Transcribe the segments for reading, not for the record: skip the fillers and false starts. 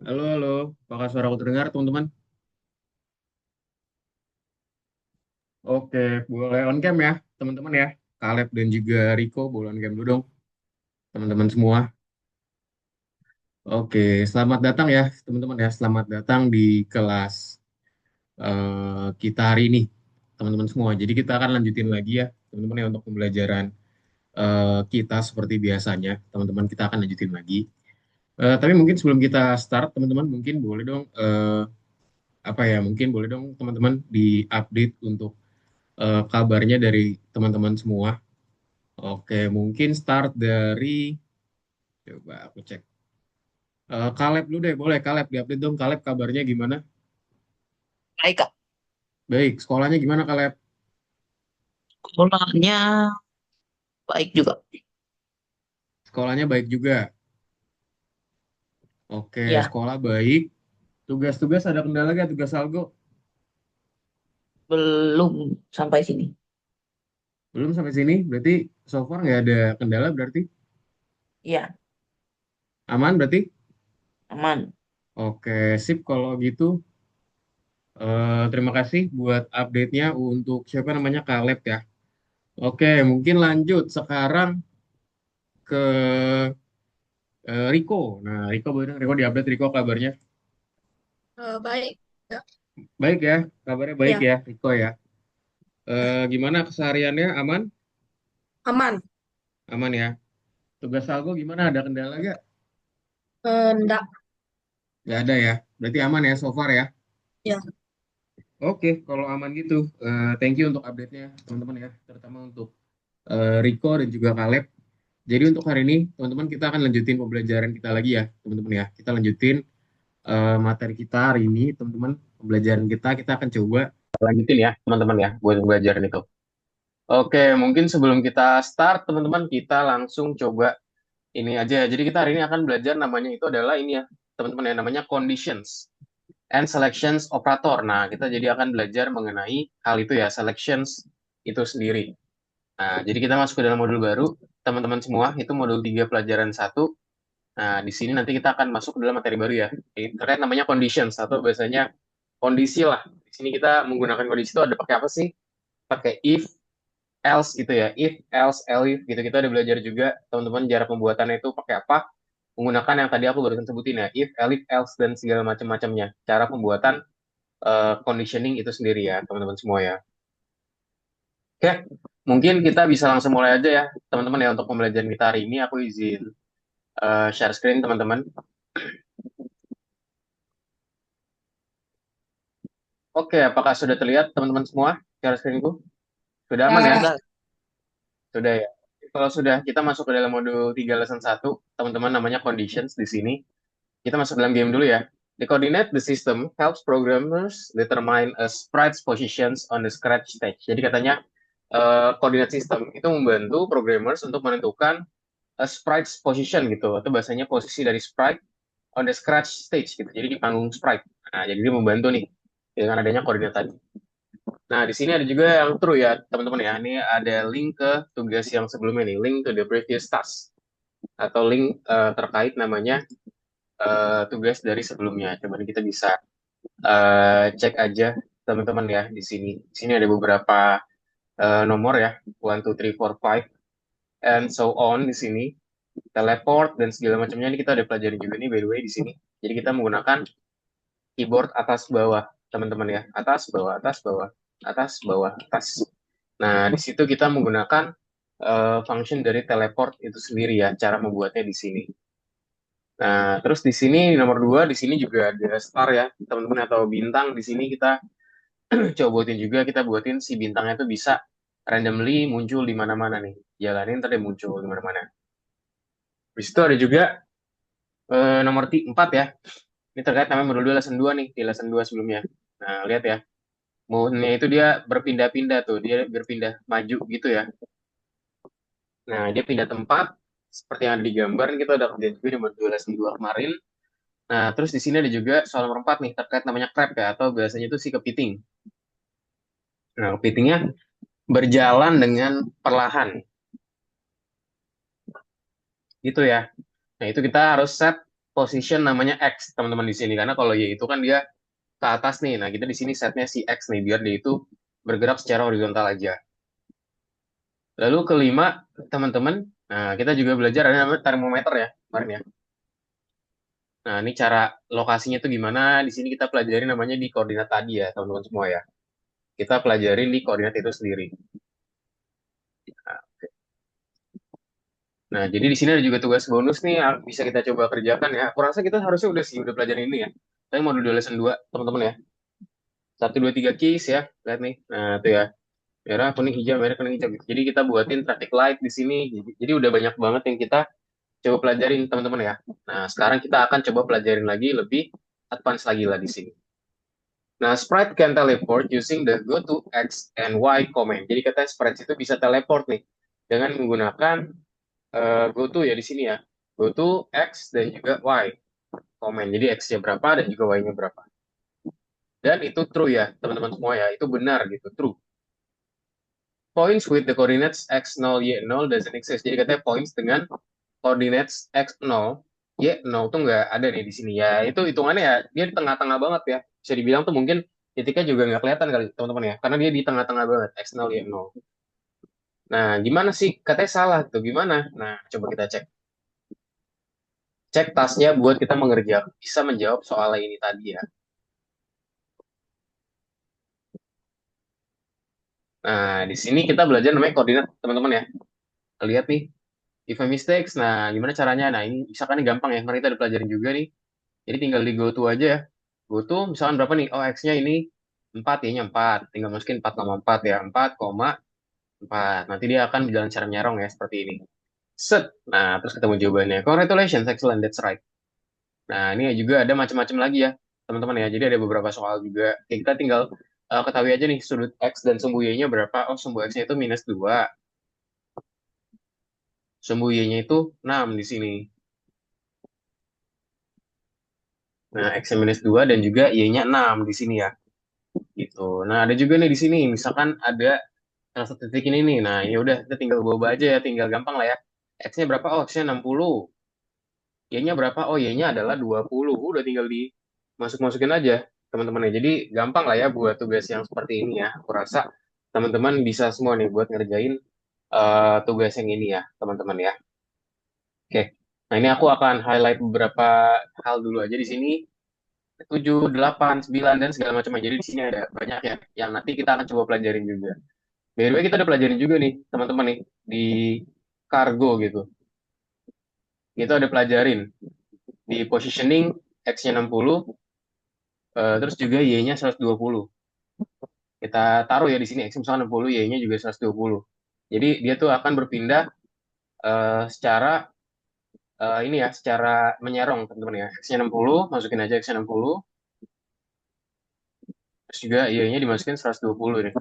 Halo, halo. Apakah suara aku terdengar, teman-teman? Oke, boleh on cam ya, teman-teman ya. Caleb dan juga Rico, boleh on cam dulu dong, teman-teman semua. Oke, selamat datang ya, teman-teman ya. Selamat datang di kelas kita hari ini, teman-teman semua. Jadi kita akan lanjutin lagi ya, teman-teman ya, untuk pembelajaran kita seperti biasanya. Teman-teman, kita akan lanjutin lagi. Tapi mungkin sebelum kita start, teman-teman, mungkin boleh dong, apa ya, mungkin boleh dong, teman-teman, di-update untuk kabarnya dari teman-teman semua. Oke, mungkin start dari, coba aku cek. Kaleb dulu deh, boleh Kaleb diupdate dong. Kaleb kabarnya gimana? Baik, Kak. Baik, sekolahnya gimana Kaleb? Sekolahnya baik juga. Sekolahnya baik juga. Oke, Ya, sekolah baik. Tugas-tugas ada kendala gak? Tugas algo? belum sampai sini. Belum sampai sini, berarti so far nggak ada kendala berarti? Ya, Aman berarti? aman. Oke, sip kalau gitu. Terima kasih buat update-nya untuk siapa namanya Kaleb ya. Oke, mungkin lanjut sekarang ke Riko. Nah, Riko boleh dong, Riko diupdate Riko kabarnya. Baik, ya. Baik ya, kabarnya baik Ya, ya, Riko ya. Gimana kesehariannya? Aman? aman. Aman ya. Tugas Algo gimana? Ada kendala gak? Enggak, Gak ada ya. Berarti aman ya so far ya. ya. Oke, kalau aman gitu, thank you untuk update-nya teman-teman ya, terutama untuk Riko dan juga Kaleb. Jadi untuk hari ini, teman-teman kita akan lanjutin pembelajaran kita lagi ya, teman-teman ya. Kita lanjutin materi kita hari ini, teman-teman. Pembelajaran kita akan coba lanjutin ya, teman-teman ya, buat pembelajaran itu. Oke, mungkin sebelum kita start, teman-teman, kita langsung coba ini aja. Jadi kita hari ini akan belajar namanya itu adalah ini ya, teman-teman ya, namanya conditions and selections operator. Nah, kita jadi akan belajar mengenai hal itu ya, selections itu sendiri. Nah, jadi kita masuk ke dalam modul baru, teman-teman semua, itu modul 3 pelajaran satu. Nah, di sini nanti kita akan masuk ke dalam materi baru ya. Ini terkait namanya conditions atau biasanya kondisi lah. Di sini kita menggunakan kondisi itu ada pakai apa sih? Pakai if, else gitu ya. If, else, elif gitu. Kita udah belajar juga teman-teman cara pembuatannya itu pakai apa? Menggunakan yang tadi aku barusan sebutin ya. If, elif, else dan segala macam-macamnya. Cara pembuatan conditioning itu sendiri ya, teman-teman semua ya. Oke, mungkin kita bisa langsung mulai aja ya, teman-teman ya untuk pembelajaran kita hari ini. Aku izin share screen teman-teman. Oke, apakah sudah terlihat teman-teman semua share screenku? Sudah aman ya? Ya, Sudah ya. Kalau sudah, kita masuk ke dalam modul 3 lesson satu, teman-teman, namanya conditions di sini. Kita masuk dalam game dulu ya. The coordinate the system helps programmers determine a sprite's positions on the scratch stage. Jadi katanya coordinate system itu membantu programmers untuk menentukan a sprite's position gitu, atau bahasanya posisi dari sprite on the scratch stage gitu. Jadi di panggung sprite. Nah, jadi dia membantu nih dengan adanya koordinat tadi. Nah, di sini ada juga yang true ya, teman-teman ya. Ini ada link ke tugas yang sebelumnya nih, link to the previous task atau link terkait namanya tugas dari sebelumnya. Coba kita bisa cek aja teman-teman ya di sini. Di sini ada beberapa nomor ya, 1, 2, 3, 4, 5 and so on di sini. Teleport dan segala macamnya ini kita udah pelajari juga nih by the way di sini. Jadi kita menggunakan keyboard atas bawah, teman-teman ya. Atas bawah, atas bawah, atas bawah, atas. Nah, di situ kita menggunakan function dari teleport itu sendiri ya, cara membuatnya di sini. Nah, terus di sini nomor 2 di sini juga ada star ya, teman-teman atau bintang. Di sini kita coba buatin juga, kita buatin si bintangnya itu bisa randomly muncul di mana-mana nih. Jalanin tadi muncul di mana-mana. Di situ ada juga nomor 4 ya. Ini terkait namanya modul 2 lesson 2 nih, di lesson 2 sebelumnya. Nah, lihat ya. Mode-nya itu dia berpindah-pindah tuh, dia berpindah maju gitu ya. Nah, dia pindah tempat seperti yang ada di gambar. Kita udah kerjain juga di modul lesson 2 kemarin. Nah, terus di sini ada juga soal nomor 4 nih, terkait namanya crab ya, atau biasanya itu si kepiting. Nah, kepitingnya berjalan dengan perlahan, gitu ya. Nah, itu kita harus set. position namanya X, teman-teman di sini. Karena kalau Y itu kan dia ke atas nih. Nah, kita di sini setnya si X nih, biar dia itu bergerak secara horizontal aja. Lalu kelima, teman-teman, nah kita juga belajar ada namanya termometer ya, kemarin ya. Nah, ini cara lokasinya tuh gimana? Di sini kita pelajari namanya di koordinat tadi ya, teman-teman semua ya. Kita pelajarin di koordinat itu sendiri. Nah, jadi di sini ada juga tugas bonus nih yang bisa kita coba kerjakan ya. Aku rasa kita harusnya udah sih, udah pelajarin ini ya. Tapi modul 2 lesson 2, teman-teman ya. Satu, dua, tiga keys ya. Lihat nih. Nah, itu ya. Merah, kuning, hijau, merah, kuning, hijau. Jadi kita buatin traffic light di sini. Jadi udah banyak banget yang kita coba pelajarin, teman-teman ya. Nah, sekarang kita akan coba pelajarin lagi lebih advance lagi lah di sini. Nah, Sprite can teleport using the go to X and Y command. Jadi katanya Sprite itu bisa teleport nih dengan menggunakan go to ya di sini ya. Go to X dan juga Y command. Jadi X-nya berapa dan juga Y-nya berapa. Dan itu true ya, teman-teman semua ya. Itu benar gitu, true. Points with the coordinates x0, y0 doesn't exist. Jadi katanya points dengan coordinates x0, y0 tuh nggak ada nih di sini ya. Itu hitungannya ya, dia di tengah-tengah banget ya. Bisa dibilang tuh mungkin titiknya juga nggak kelihatan kali teman-teman ya, karena dia di tengah-tengah banget x0, y0. Nah, gimana sih? Katanya salah tuh, gimana? Nah, coba kita cek. Cek tasnya buat kita mengerjakan, bisa menjawab soal ini tadi ya. Nah, di sini kita belajar namanya koordinat, teman-teman ya. Lihat nih, if a mistakes, nah gimana caranya? Nah, ini misalkan ini gampang ya, kemarin kita udah pelajarin juga nih. Jadi tinggal di go to aja ya. Go to misalkan berapa nih? Oh, X-nya ini 4, Y-nya 4. Tinggal masukin 4,4 ya. 4,4. Nanti dia akan berjalan secara nyerong ya, seperti ini. Set. Nah, terus ketemu jawabannya. Congratulations, excellent, that's right. Nah, ini juga ada macam-macam lagi ya, teman-teman ya. Jadi ada beberapa soal juga. Oke, kita tinggal ketahui aja nih, sudut X dan sumbu Y-nya berapa. Oh, sumbu X-nya itu -2. Sumbu Y-nya itu 6 di sini. Nah, X-nya -2 dan juga Y-nya 6 di sini ya. Gitu. Nah, ada juga nih di sini, misalkan ada salah satu titik ini nih. Nah, ya udah kita tinggal bawa aja ya, tinggal gampang lah ya. X-nya berapa? Oh, X-nya 60. Y-nya berapa? Oh, Y-nya adalah 20. Udah tinggal dimasuk-masukin aja, teman-teman ya. Jadi gampang lah ya buat tugas yang seperti ini ya. Aku rasa teman-teman bisa semua nih buat ngerjain tugas yang ini ya, teman-teman ya. Oke. Nah, ini aku akan highlight beberapa hal dulu aja di sini. 7, 8, 9 dan segala macam. Jadi di sini ada banyak ya yang nanti kita akan coba pelajarin juga. By the way, kita udah pelajarin juga nih, teman-teman nih, di kargo gitu. Kita ada pelajarin di positioning X-nya 60, terus juga Y-nya 120. Kita taruh ya di sini X misalnya 60, Y-nya juga 120. Jadi dia tuh akan berpindah secara ini ya, secara menyerong, teman-teman ya. X-nya 60, masukin aja X-nya 60. Terus juga Y-nya dimasukin 120 nih.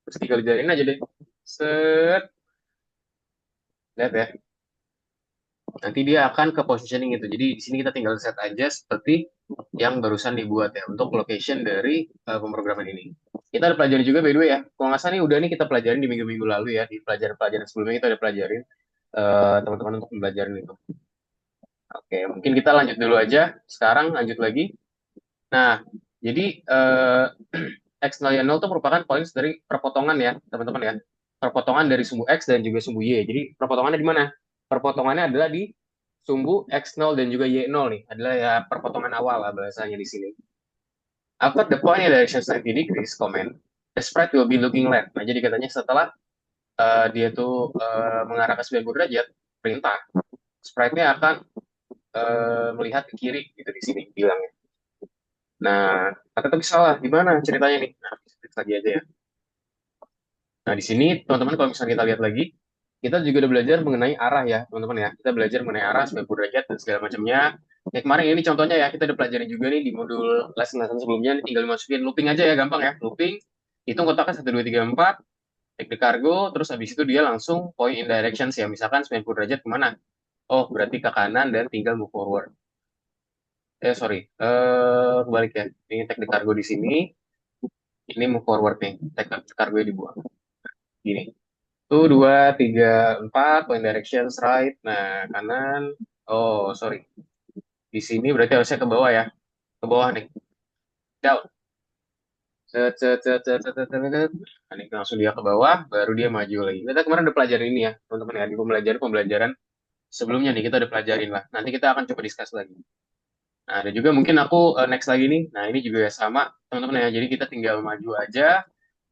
Terus tinggal dijalin aja deh. Set. Lihat ya. Nanti dia akan ke positioning itu. Jadi di sini kita tinggal set aja seperti yang barusan dibuat ya untuk location dari pemrograman ini. Kita ada pelajari juga by the way ya. Kalau nggak salah nih udah nih kita pelajarin di minggu-minggu lalu ya. Di pelajaran-pelajaran sebelumnya kita ada pelajarin teman-teman untuk pembelajaran itu. Oke, mungkin kita lanjut dulu aja. Sekarang lanjut lagi. Nah, jadi X0 y 0 itu merupakan points dari perpotongan ya, teman-teman ya. Perpotongan dari sumbu X dan juga sumbu Y. Jadi perpotongannya di mana? Perpotongannya adalah di sumbu X0 dan juga Y0 nih. Adalah ya perpotongan awal lah bahasanya di sini. After the point in direction 90 degrees comment, the sprite will be looking left. Nah, jadi katanya setelah dia tuh mengarah ke 90 derajat, perintah, sprite-nya akan melihat ke kiri gitu di sini bilangnya. Nah, tapi salah. Gimana ceritanya nih? Nah, lagi aja ya. Nah, di sini teman-teman kalau misalnya kita lihat lagi, kita juga udah belajar mengenai arah ya, teman-teman ya. Kita belajar mengenai arah 90 derajat dan segala macamnya. Ya, kemarin ini contohnya ya, kita udah pelajarin juga nih di modul lesson-lesson sebelumnya, nih, tinggal dimasukin looping aja ya, gampang ya. Looping, hitung kotaknya 1, 2, 3, 4, take the cargo, terus habis itu dia langsung point in directions ya, misalkan 90 derajat kemana? Oh, berarti ke kanan dan tinggal move forward. Sorry, kebalik ya. Ini take the cargo di sini, ini move forward nih, take the cargo dibuang. Gini. 1, 2, 3, 4, point directions right. Nah, kanan. Oh, sorry. Di sini berarti harusnya ke bawah ya. Ke bawah nih. Down. Set, set, set, set, set, set, set, set. Nah, ini langsung dia ke bawah, baru dia maju lagi. Kita kemarin udah pelajarin ini ya, teman-teman ya. Di pembelajaran sebelumnya nih, kita udah pelajarin lah. Nanti kita akan coba discuss lagi. Nah, ada juga mungkin aku next lagi nih. Nah, ini juga ya sama, teman-teman ya. Jadi kita tinggal maju aja.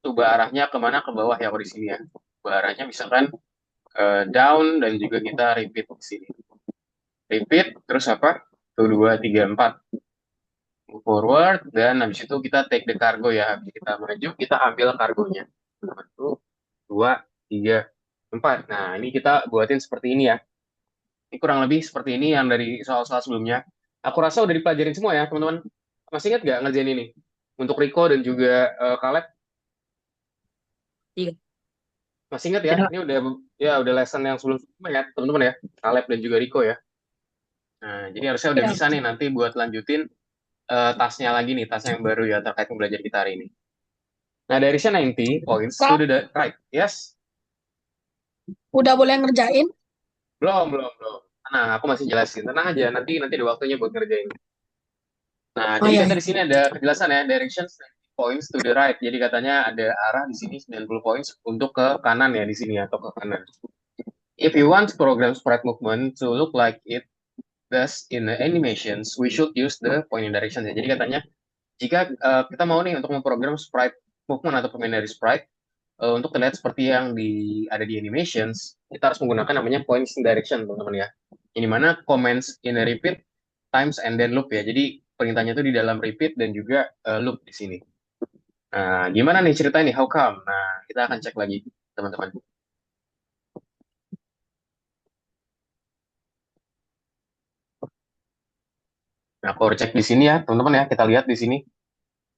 Coba arahnya kemana? Ke bawah ya, aku di sini ya. Coba arahnya misalkan down dan juga kita repeat di sini. Repeat, terus apa? 1, 2, 3, 4. Move forward, dan habis itu kita take the cargo ya. Habis kita maju, kita ambil kargonya. 1, 2, 3, 4. Nah, ini kita buatin seperti ini ya. Ini kurang lebih seperti ini yang dari soal-soal sebelumnya. Aku rasa udah dipelajarin semua ya, teman-teman. Masih ingat nggak ngerjain ini? Untuk Rico dan juga Caleb? Iya. Masih ingat ya? Sudah. Ini udah lesson yang sebelum-sebelumnya ya, teman-teman ya. Caleb dan juga Rico ya. Nah, jadi harusnya udah Ya. bisa nih nanti buat lanjutin tasnya lagi nih, tas yang baru ya terkait pembelajaran kita hari ini. Nah, dari 90 points to Kak, the right. Yes? udah boleh ngerjain? Belum, belum, belum. Nah, aku masih jelasin. Tenang aja, nanti nanti ada waktunya buat ngerjain. Nah, Oh jadi iya, kata iya. di sini ada kejelasan ya, directions 90 points to the right. Jadi katanya ada arah di sini 90 points untuk ke kanan ya di sini atau ke kanan. If you want program sprite movement to look like it does in the animations, we should use the pointing direction ya. Jadi katanya jika kita mau nih untuk memprogram sprite movement atau pemain dari sprite untuk terlihat seperti yang ada di animations, kita harus menggunakan namanya pointing direction, teman-teman ya. Ini mana commands in a repeat times and then loop ya. Jadi perintahnya itu di dalam repeat dan juga loop di sini. Nah, gimana nih ceritanya nih? How come? Nah, kita akan cek lagi, teman-teman. Nah, aku cek di sini ya, teman-teman ya. Kita lihat di sini.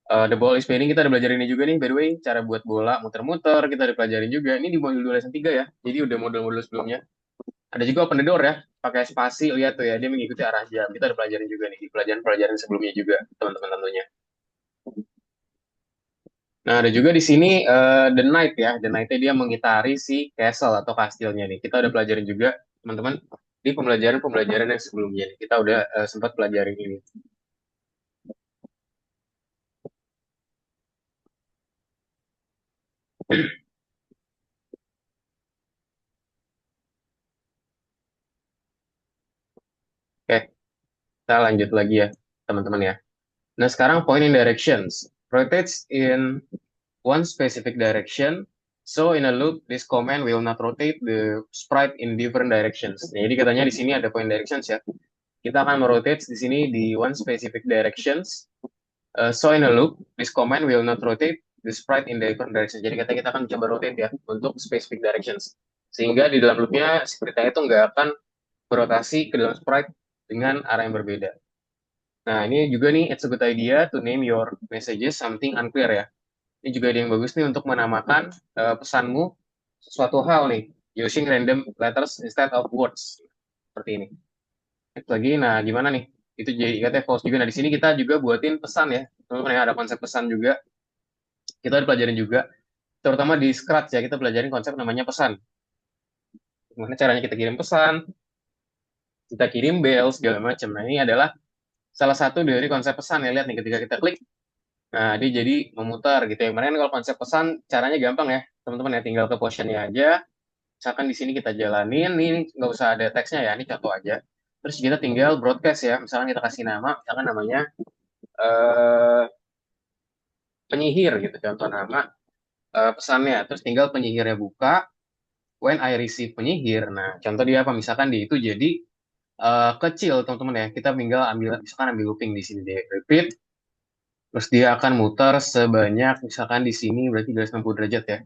The ball is spinning, kita udah belajar ini juga nih, by the way. Cara buat bola muter-muter, kita udah pelajarin juga. Ini di modul 2 lesson 3 ya. Jadi udah modul-modul sebelumnya. Ada juga open the door ya. Pakai spasi, lihat tuh ya. Dia mengikuti arah jam. Kita udah pelajarin juga nih. Di pelajaran-pelajaran sebelumnya juga, teman-teman tentunya. Nah, ada juga di sini The Knight ya. The Knight-nya dia mengitari si castle atau kastilnya nih. Kita udah pelajarin juga, teman-teman, di pembelajaran-pembelajaran yang sebelumnya. Kita udah sempat pelajarin ini. Oke, kita lanjut lagi ya, teman-teman ya. Nah, sekarang point in directions. Rotates in one specific direction. So in a loop, this command will not rotate the sprite in different directions. Nah, jadi katanya di sini ada point directions ya. Kita akan merotate di sini di one specific directions. So in a loop, this command will not rotate the sprite in different directions. Jadi kita akan coba rotate ya untuk specific directions. Sehingga di dalam loopnya ceritanya itu nggak akan berotasi ke dalam sprite dengan arah yang berbeda. Nah, ini juga nih, it's a good idea to name your messages something unclear ya. Ini juga ada yang bagus nih untuk menamakan pesanmu sesuatu hal nih, using random letters instead of words. Seperti ini. Next lagi, nah gimana nih? Itu jadi katanya false juga. Nah, di sini kita juga buatin pesan ya. Teman-teman ya, ada konsep pesan juga. Kita ada pelajarin juga. Terutama di Scratch ya, kita pelajarin konsep namanya pesan. Gimana caranya kita kirim pesan, kita kirim bell, segala macam. Nah, ini adalah salah satu dari konsep pesan ya. Lihat nih, ketika kita klik, nah, dia jadi memutar gitu ya. Kemarin kalau konsep pesan caranya gampang ya, teman-teman ya, tinggal ke potionnya aja. Misalkan di sini kita jalanin, ini nggak usah ada teksnya ya, ini contoh aja. Terus kita tinggal broadcast ya, misalkan kita kasih nama, misalkan namanya eh, penyihir gitu, contoh nama pesannya. Terus tinggal penyihirnya buka, when I receive penyihir. Nah, contoh dia apa? Misalkan dia itu jadi kecil, teman-teman ya. Kita tinggal ambil, misalkan ambil looping di sini deh, repeat. Terus dia akan muter sebanyak, misalkan di sini berarti 360 derajat ya.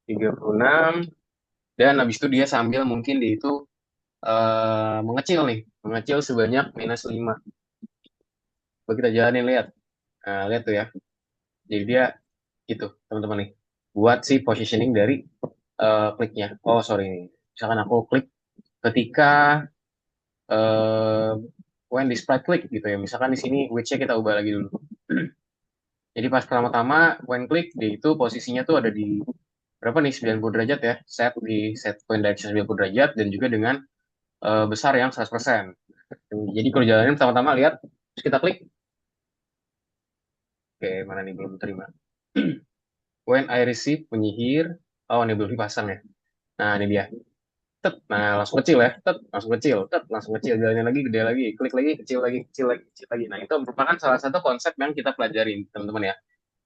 36. Dan habis itu dia sambil mungkin dia itu mengecil nih. Mengecil sebanyak -5. Coba kita jalanin, lihat. Nah, lihat tuh ya. Jadi dia gitu, teman-teman nih. Buat si positioning dari kliknya. Oh, sorry. Misalkan aku klik ketika eh, when display click gitu ya. Misalkan di sini which-nya kita ubah lagi dulu. Jadi pas pertama-tama when click dia itu posisinya tuh ada di berapa nih, 90 derajat ya. Set point direction 90 derajat dan juga dengan besar yang 100%. Jadi kalau jalanin pertama-tama lihat, terus kita klik. Oke, mana nih belum terima. When I receive penyihir. Oh, ini belum dipasang ya. Nah, ini dia. Tet, nah langsung kecil ya. Tet, langsung kecil. Tet, langsung kecil. Jalanin lagi, gede lagi. Klik lagi, kecil lagi, kecil lagi, kecil lagi. Nah, itu merupakan salah satu konsep yang kita pelajarin, teman-teman ya.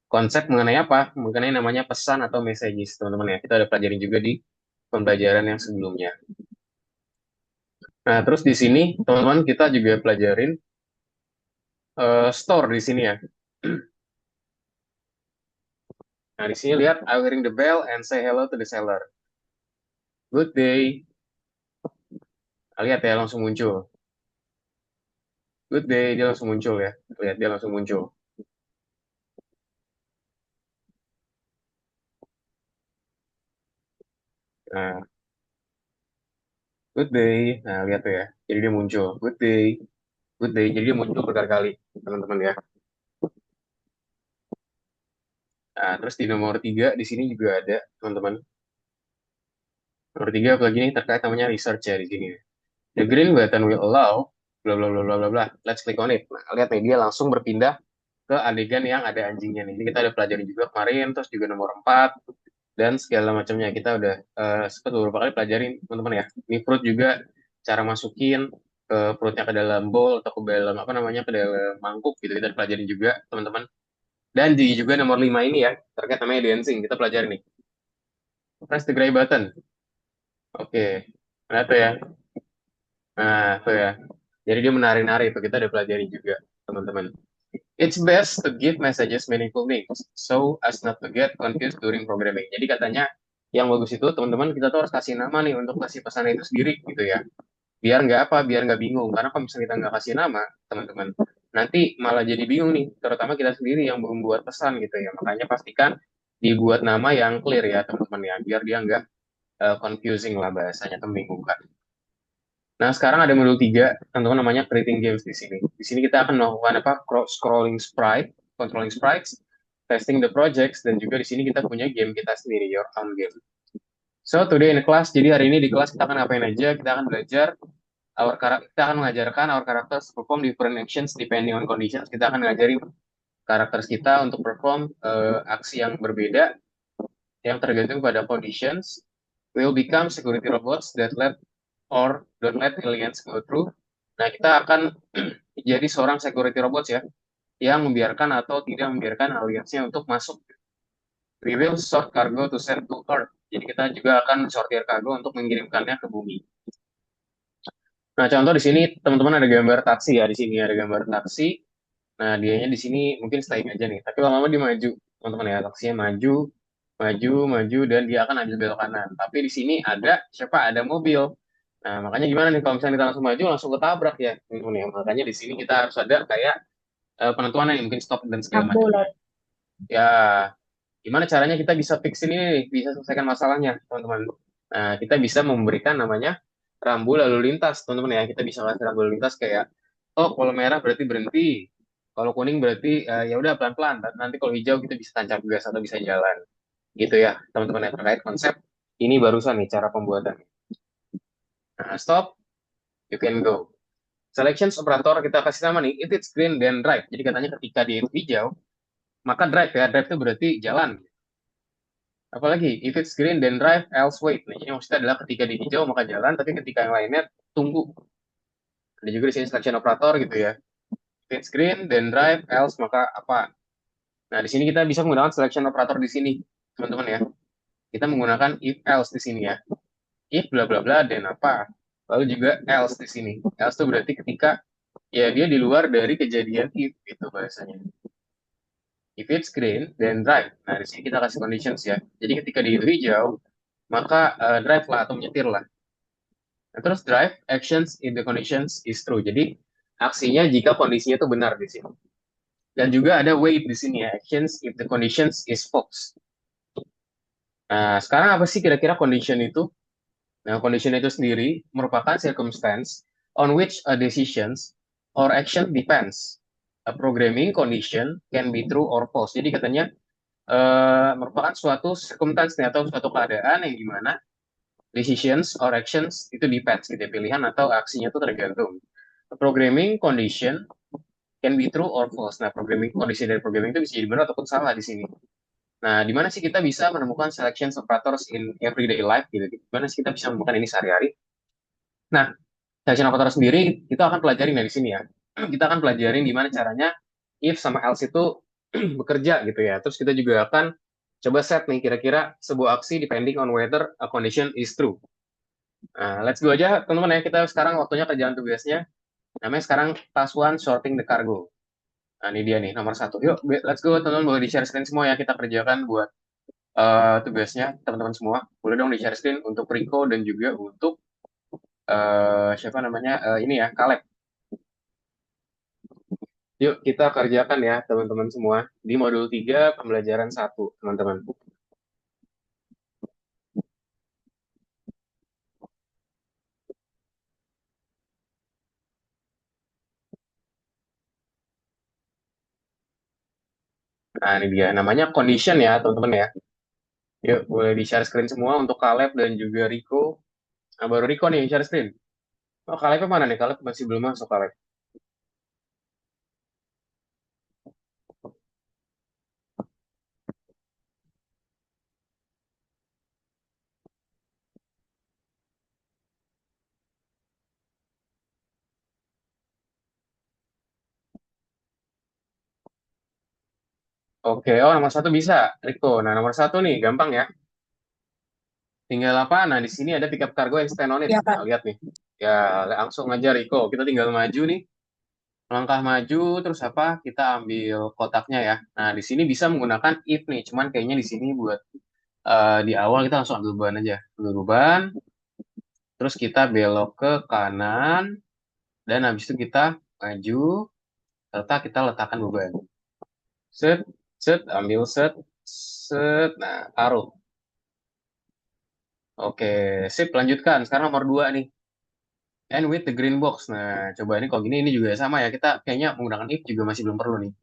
Konsep mengenai apa? Mengenai namanya pesan atau messages, teman-teman ya. Kita ada pelajarin juga di pembelajaran yang sebelumnya. Nah, terus di sini, teman-teman, kita juga pelajarin store di sini ya. Nah, di sini lihat, I will ring the bell and say hello to the seller. Good day. Nah, lihat ya, langsung muncul. Good day, dia langsung muncul ya. Lihat, dia langsung muncul. Nah, good day. Nah, lihat tuh ya. Jadi dia muncul. Good day. Good day. Jadi dia muncul berkali-kali, teman-teman ya. Nah, terus di nomor 3, di sini juga ada, teman-teman. Nomor 3, apalagi ini terkait namanya research ya di sini. The green button will allow, bla bla bla bla bla bla. Let's click on it. Nah, lihat nih, dia langsung berpindah ke adegan yang ada anjingnya nih. Ini kita ada pelajari juga kemarin, terus juga nomor 4, dan segala macamnya. Kita udah sempat beberapa kali pelajarin, teman-teman ya. Ini perut juga, cara masukin ke perutnya ke dalam bowl atau ke dalam apa namanya, ke dalam mangkuk gitu. Kita pelajarin juga, teman-teman. Dan di juga nomor 5 ini ya, terkait namanya dancing. Kita pelajari nih. Press the gray button. Oke. Nah, itu ya. Nah, itu ya. Jadi dia menari-nari itu kita udah pelajari juga, teman-teman. It's best to give messages meaningful names, so as not to get confused during programming. Jadi katanya yang bagus itu teman-teman kita tuh harus kasih nama nih untuk kasih pesan itu sendiri gitu ya. Biar nggak apa, biar nggak bingung. Karena kalau misalnya kita nggak kasih nama, teman-teman, nanti malah jadi bingung nih. Terutama kita sendiri yang membuat pesan gitu ya. Makanya pastikan dibuat nama yang clear ya teman-teman ya. Biar dia nggak confusing lah bahasanya, atau membingungkan. Nah, sekarang ada modul 3, teman-teman, namanya creating games di sini. Di sini kita akan melakukan apa? Scrolling sprite, controlling sprites, testing the projects, dan juga di sini kita punya game kita sendiri, your own game. So, today in the class, jadi hari ini di kelas kita akan ngapain aja? Kita akan belajar, kita akan mengajarkan our characters perform different actions depending on conditions. Kita akan ngajarin karakter kita untuk perform aksi yang berbeda, yang tergantung pada conditions. Will become security robots that let or don't let aliens go through. Nah, kita akan jadi seorang security robots ya, yang membiarkan atau tidak membiarkan aliensnya untuk masuk. We will sort cargo to send to Earth. Jadi kita juga akan sortir kargo untuk mengirimkannya ke bumi. Nah, contoh di sini teman-teman ada gambar taksi ya, di sini ada gambar taksi. Nah, dianya di sini mungkin staying aja nih, tapi lama-lama dia maju, teman-teman ya, taksinya maju, maju, maju, dan dia akan ambil belok kanan. Tapi di sini ada siapa? Ada mobil. Nah, makanya gimana nih kalau misalnya kita langsung maju, langsung ketabrak ya, teman-teman ya. Makanya di sini kita harus ada kayak penentuan yang mungkin stop dan segala macam. Ambulan. Ya, gimana caranya kita bisa fix ini nih, bisa selesaikan masalahnya, teman-teman. Nah, kita bisa memberikan namanya rambu lalu lintas, teman-teman ya. Kita bisa kasih rambu lalu lintas kayak, oh, kalau merah berarti berhenti, kalau kuning berarti ya udah pelan-pelan. Nanti kalau hijau kita bisa tancap gas atau bisa jalan. Gitu ya, teman-teman yang terkait konsep ini barusan nih cara pembuatan. Nah, stop, you can go. Selections operator kita kasih nama nih, if it's green then drive. Jadi katanya ketika dia itu hijau, maka drive ya. Drive itu berarti jalan. Apalagi, if it's green then drive, else wait. Nah, ini maksudnya adalah ketika di hijau maka jalan, tapi ketika yang lainnya tunggu. Ada juga di sini selection operator gitu ya. If it's green then drive, else maka apa. Nah, di sini kita bisa menggunakan selection operator di sini, teman-teman ya. Kita menggunakan if else di sini ya. If bla bla bla dan apa. Lalu juga else di sini. Else itu berarti ketika ya dia di luar dari kejadian if gitu bahasanya. If it's green, then drive. Nah, di sini kita kasih conditions ya. Jadi ketika di hijau, maka drive lah atau menyetir lah. Nah, terus drive actions if the conditions is true. Jadi aksinya jika kondisinya itu benar di sini. Dan juga ada wait di sini ya, actions if the conditions is false. Nah, sekarang apa sih kira-kira condition itu? Nah, condition itu sendiri merupakan circumstance on which a decisions or action depends. A programming condition can be true or false. Jadi katanya merupakan suatu circumstance atau suatu keadaan yang dimana decisions or actions itu depends gitu ya, pilihan atau aksinya itu tergantung. programming condition can be true or false. Nah, programming kondisi dari programming itu bisa jadi benar ataupun salah di sini. Nah, di mana sih kita bisa menemukan selection operators in everyday life gitu? Di mana sih kita bisa menemukan ini sehari-hari? Nah, selection operator sendiri kita akan pelajarin dari sini ya. Kita akan pelajarin gimana caranya if sama else itu bekerja gitu ya. Terus kita juga akan coba set nih kira-kira sebuah aksi depending on whether a condition is true. Nah, let's go aja teman-teman ya. Kita sekarang waktunya kerjaan tugasnya. Namanya sekarang task one sorting the cargo. Nah, ini dia nih nomor satu. Yuk, let's go teman-teman. Boleh di share screen semua ya. Kita kerjakan buat tugasnya teman-teman semua. Boleh dong di share screen untuk Rico dan juga untuk siapa namanya ini ya Caleb. Yuk kita kerjakan ya teman-teman semua di modul 3 pembelajaran satu teman-teman. Nah, ini dia namanya condition ya teman-teman ya. Yuk boleh di share screen semua untuk Caleb dan juga Rico. Nah, baru Rico nih share screen. Oh, Caleb mana nih? Caleb masih belum masuk Caleb. Oke, oh nomor satu bisa, Rico. Nah nomor satu nih, gampang ya. Tinggal apa? Nah di sini ada pick up cargo yang stand on it. Ya, Kak. Nah, lihat nih. Ya langsung aja Rico. Kita tinggal maju nih. Langkah maju, terus apa? Kita ambil kotaknya ya. Nah di sini bisa menggunakan if nih. Cuman kayaknya di sini buat di awal kita langsung ambil beban aja. Ambil beban, terus kita belok ke kanan, dan habis itu kita maju, serta kita letakkan beban. Set, set, ambil set, set, nah taruh. Oke, sip, lanjutkan. Sekarang nomor 2 nih. And with the green box. Nah, coba ini kalau gini ini juga sama ya. Kita kayaknya menggunakan if juga masih belum perlu nih.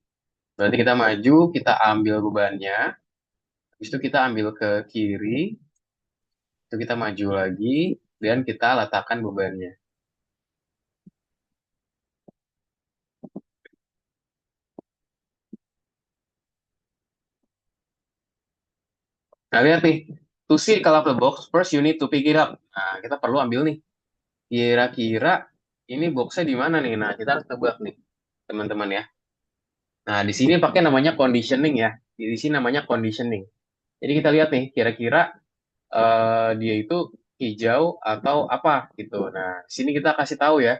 Berarti kita maju, kita ambil bebannya. Habis itu kita ambil ke kiri, itu kita maju lagi, dan kita letakkan bebannya. Nah, lihat nih. To see kalau the box, first you need to pick it up. Nah, kita perlu ambil nih. Kira-kira ini boxnya di mana nih? Nah, kita harus tebak nih, teman-teman ya. Nah, di sini pakai namanya conditioning ya. Di sini namanya conditioning. Jadi kita lihat nih, kira-kira dia itu hijau atau apa gitu. Nah, di sini kita kasih tahu ya.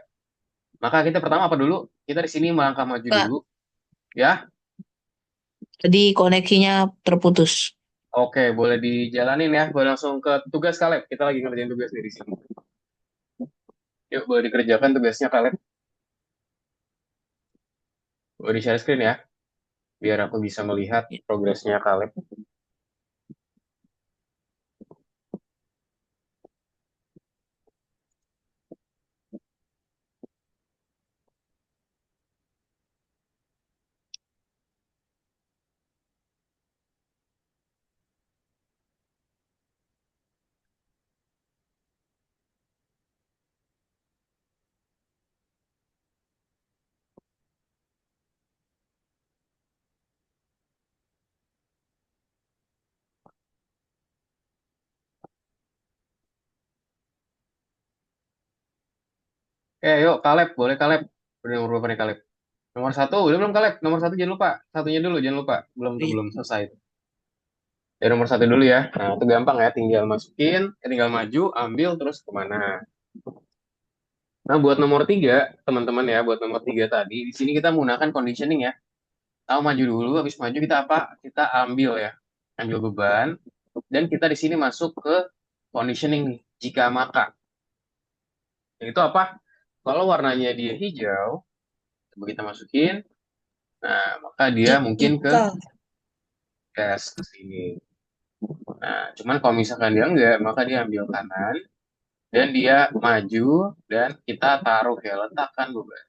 Maka kita pertama apa dulu? Kita di sini melangkah maju Kak, dulu, ya. tadi koneksinya terputus. Oke, boleh dijalanin ya. Boleh langsung ke tugas Kaleb. Kita lagi ngerjain tugas di sini. Yuk, boleh dikerjakan tugasnya Kaleb. Boleh di share screen ya, biar aku bisa melihat progresnya Kaleb. Yuk Kaleb, boleh Kaleb. Udah nomor berapa nih Kaleb? Nomor satu, udah belum Kaleb? Nomor satu jangan lupa. Satunya dulu, jangan lupa. Belum tuh, Iya. belum selesai. Ya nomor satu dulu ya. Nah, itu gampang ya. Tinggal masukin, tinggal maju, ambil, terus kemana. Nah, buat nomor tiga, teman-teman ya, buat nomor tiga tadi, di sini kita menggunakan conditioning ya. Tahu maju dulu, habis maju kita apa? Kita ambil ya. Ambil beban, dan kita di sini masuk ke conditioning nih. Jika maka. Itu apa? Kalau warnanya dia hijau, coba kita masukin. Nah, maka dia mungkin ke Jika. gas ke sini. Nah, cuman kalau misalkan dia enggak, maka dia ambil kanan dan dia maju dan kita taruh ya, letakkan beban.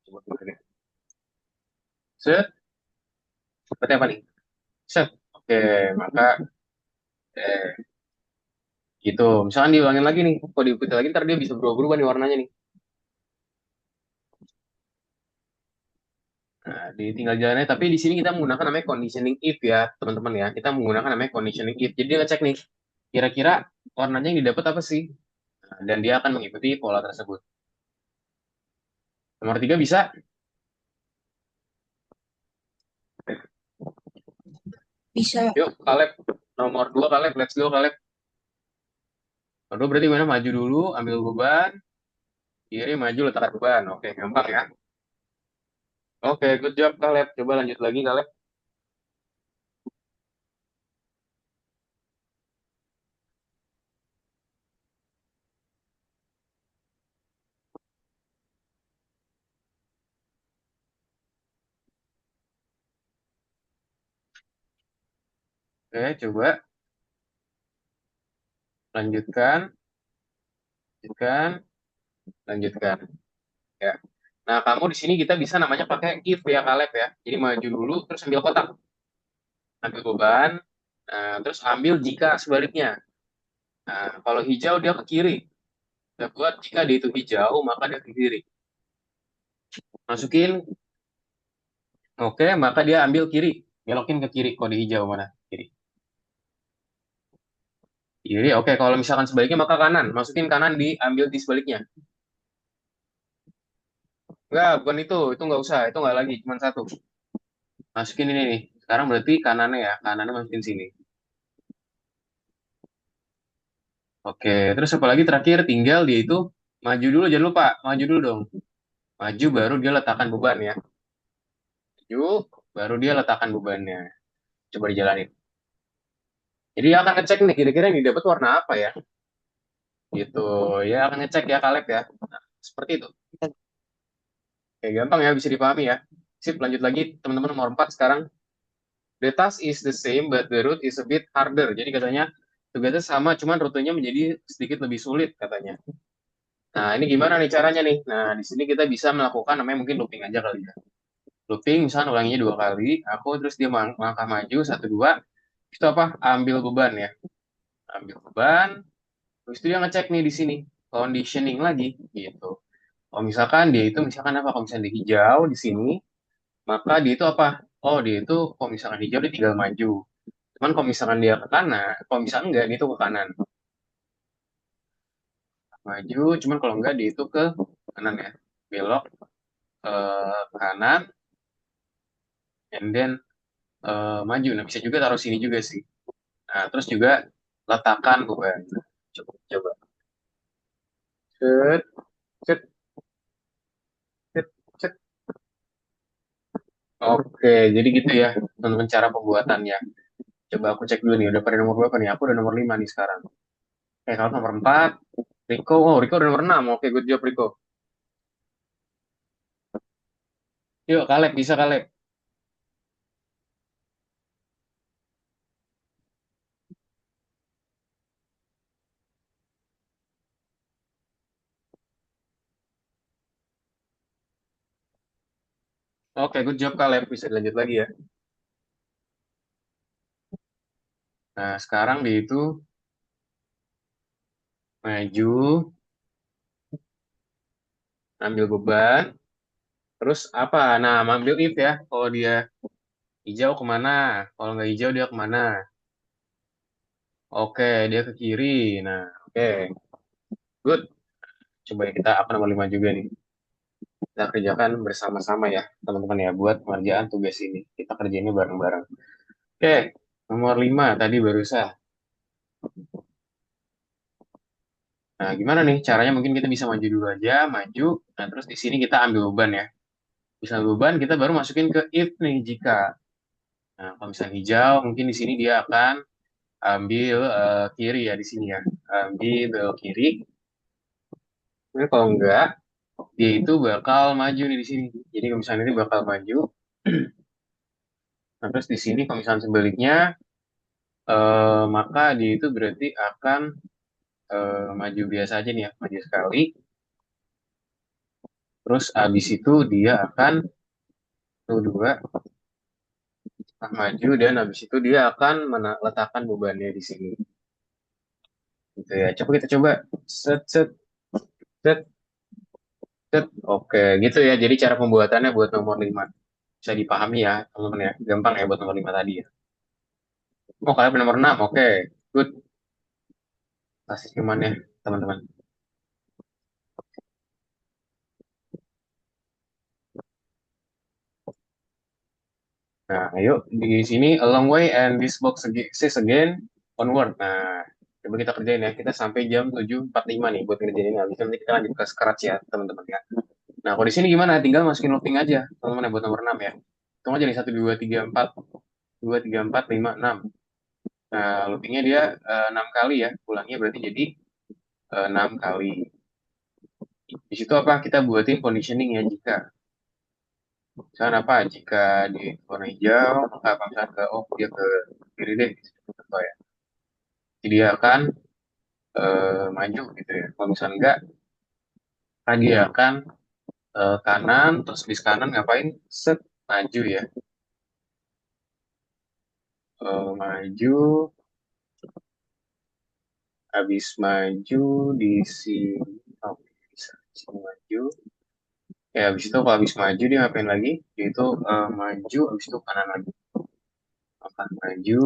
Coba begini. Set, seperti apa nih? Set. Oke, maka gitu. Misalkan diulangin lagi nih, kalau diikuti lagi ntar dia bisa berubah-berubah nih warnanya nih. Nah, tinggal jalannya. Tapi di sini kita menggunakan namanya conditioning if ya, teman-teman ya. Kita menggunakan namanya conditioning if. Jadi dia ngecek nih, kira-kira warnanya yang didapat apa sih? Nah, dan dia akan mengikuti pola tersebut. Nomor 3 bisa? Bisa. Yuk, Kaleb. Nomor 2 Kaleb. Let's go, Kaleb. Nomor 2 berarti mana? Maju dulu, ambil beban. Kiri, maju, letakkan beban. Oke, gampang ya. Oke, good job, Kaleb. Coba lanjut lagi, Kaleb. Oke, coba. Lanjutkan, lanjutkan, lanjutkan. Ya. Nah, kamu di sini kita bisa namanya pakai if ya, Kaleb ya. Jadi maju dulu, terus ambil kotak. Ambil beban, nah, terus ambil jika sebaliknya. Nah, kalau hijau dia ke kiri. Kita buat jika dia itu hijau, maka dia ke kiri. Masukin, oke, maka dia ambil kiri. Belokin ke kiri, kode hijau mana? Kiri. Kiri, oke. Kalau misalkan sebaliknya, maka kanan. Masukin kanan, diambil di sebaliknya. Enggak, bukan itu. Itu nggak usah. Itu nggak lagi, cuma satu. Masukin ini nih. Sekarang berarti kanannya ya. Kanannya masukin sini. Oke, terus apa lagi terakhir? Tinggal dia itu maju dulu, jangan lupa. Maju dulu dong. Maju, baru dia letakkan beban ya. Maju, baru dia letakkan bebannya. Coba dijalanin. Jadi dia akan ngecek nih, kira-kira yang didapat warna apa ya? Gitu. Ya akan ngecek ya, Kaleb ya. Nah, seperti itu. Oke, gampang ya, bisa dipahami ya. Sip, lanjut lagi. Teman-teman nomor 4 sekarang. The task is the same, but the route is a bit harder. Jadi katanya, tugasnya sama, cuman rutenya menjadi sedikit lebih sulit katanya. Nah, ini gimana nih caranya nih? Nah, di sini kita bisa melakukan namanya mungkin looping aja kali ya. Looping, misalnya ulanginya 2 kali, aku terus dia melangkah maju, 1, 2, itu apa? Ambil beban ya. Ambil beban, terus itu dia ngecek nih di sini. Conditioning lagi, gitu. Kalau misalkan dia itu, misalkan apa? Kalau misalkan dia hijau di sini, maka dia itu apa? Oh, dia itu, kalau misalkan hijau, dia tinggal maju. Cuman kalau misalkan dia ke kanan, kalau misalkan enggak, dia itu ke kanan. Maju, cuman kalau enggak, dia itu ke kanan ya. Belok ke kanan, and then maju. Nah, bisa juga taruh sini juga sih. Nah, terus juga letakkan beban. Coba, coba. Set, set, set, set. Oke, jadi gitu ya, teman-teman cara pembuatannya. Coba aku cek dulu nih, udah pada nomor berapa nih? Aku udah nomor 5 nih sekarang. Oke, kalau nomor 4, Rico. Oh, Rico udah nomor 6. Oke, good job, Rico. Yuk, Kaleb, bisa Kaleb. Oke, good job, Kaleb. Bisa lanjut lagi ya. Nah, sekarang dia itu maju, ambil beban, terus apa? Nah, ambil if ya. Kalau dia hijau kemana? Kalau nggak hijau, dia kemana? Oke, dia ke kiri. Nah, oke. Good. Coba ya, kita apa nomor 5 juga nih. Kita kerjakan bersama-sama ya, teman-teman ya, buat pengerjaan tugas ini. Kita kerjainnya bareng-bareng. Oke, nomor 5 tadi barusan. Nah, gimana nih caranya? Mungkin kita bisa maju dulu aja, maju. Nah, terus di sini kita ambil beban ya. Bisa ambil beban, kita baru masukin ke if nih jika. Nah, kalau misalnya hijau, mungkin di sini dia akan ambil kiri ya di sini ya. Ambil kiri. Tapi kalau enggak, dia itu bakal maju nih di sini. Jadi kalau misalnya ini bakal maju. Nah, terus di sini kalau misalnya sebaliknya, maka dia itu berarti akan maju biasa aja nih ya, maju sekali. Terus abis itu dia akan tuh dua maju dan abis itu dia akan meletakkan bebannya di sini. Gitu ya. Coba kita coba set set set set. Oke, gitu ya. Jadi cara pembuatannya buat nomor 5. bisa dipahami ya, teman-teman ya. Gampang ya buat nomor 5 tadi ya. Oh, kalian nomor 6. Oke, good. Kasih cuman ya, teman-teman. Nah, ayo di sini a long way and this box says again onward. Nah, coba kita kerjain ya. Kita sampai jam 7.45 nih buat ngerjain ini. Habis itu nanti kita lanjut ke scratch ya, teman-teman ya. Nah, kalau di sini gimana? Tinggal masukin looping aja, teman-teman ya, buat nomor 6 ya. Hitung aja nih, 1, 2, 3, 4. 2, 3, 4, 5, 6. Nah, loopingnya dia 6 kali ya. Pulangnya berarti jadi 6 kali. Di situ apa? Kita buatin conditioning ya jika. Misalkan apa? Jika di warna hijau, maka apa? Misalkan ke, oh dia ke kiri deh. Gitu ya. Jadi dia akan maju gitu ya. Kalau misalnya enggak, kan dia akan kanan, terus di kanan ngapain? Set, maju ya. Maju, habis maju di sini. Oh, bisa. Di sini maju. Ya, habis itu kalau habis maju dia ngapain lagi? Dia itu maju, habis itu kanan lagi. Akan maju,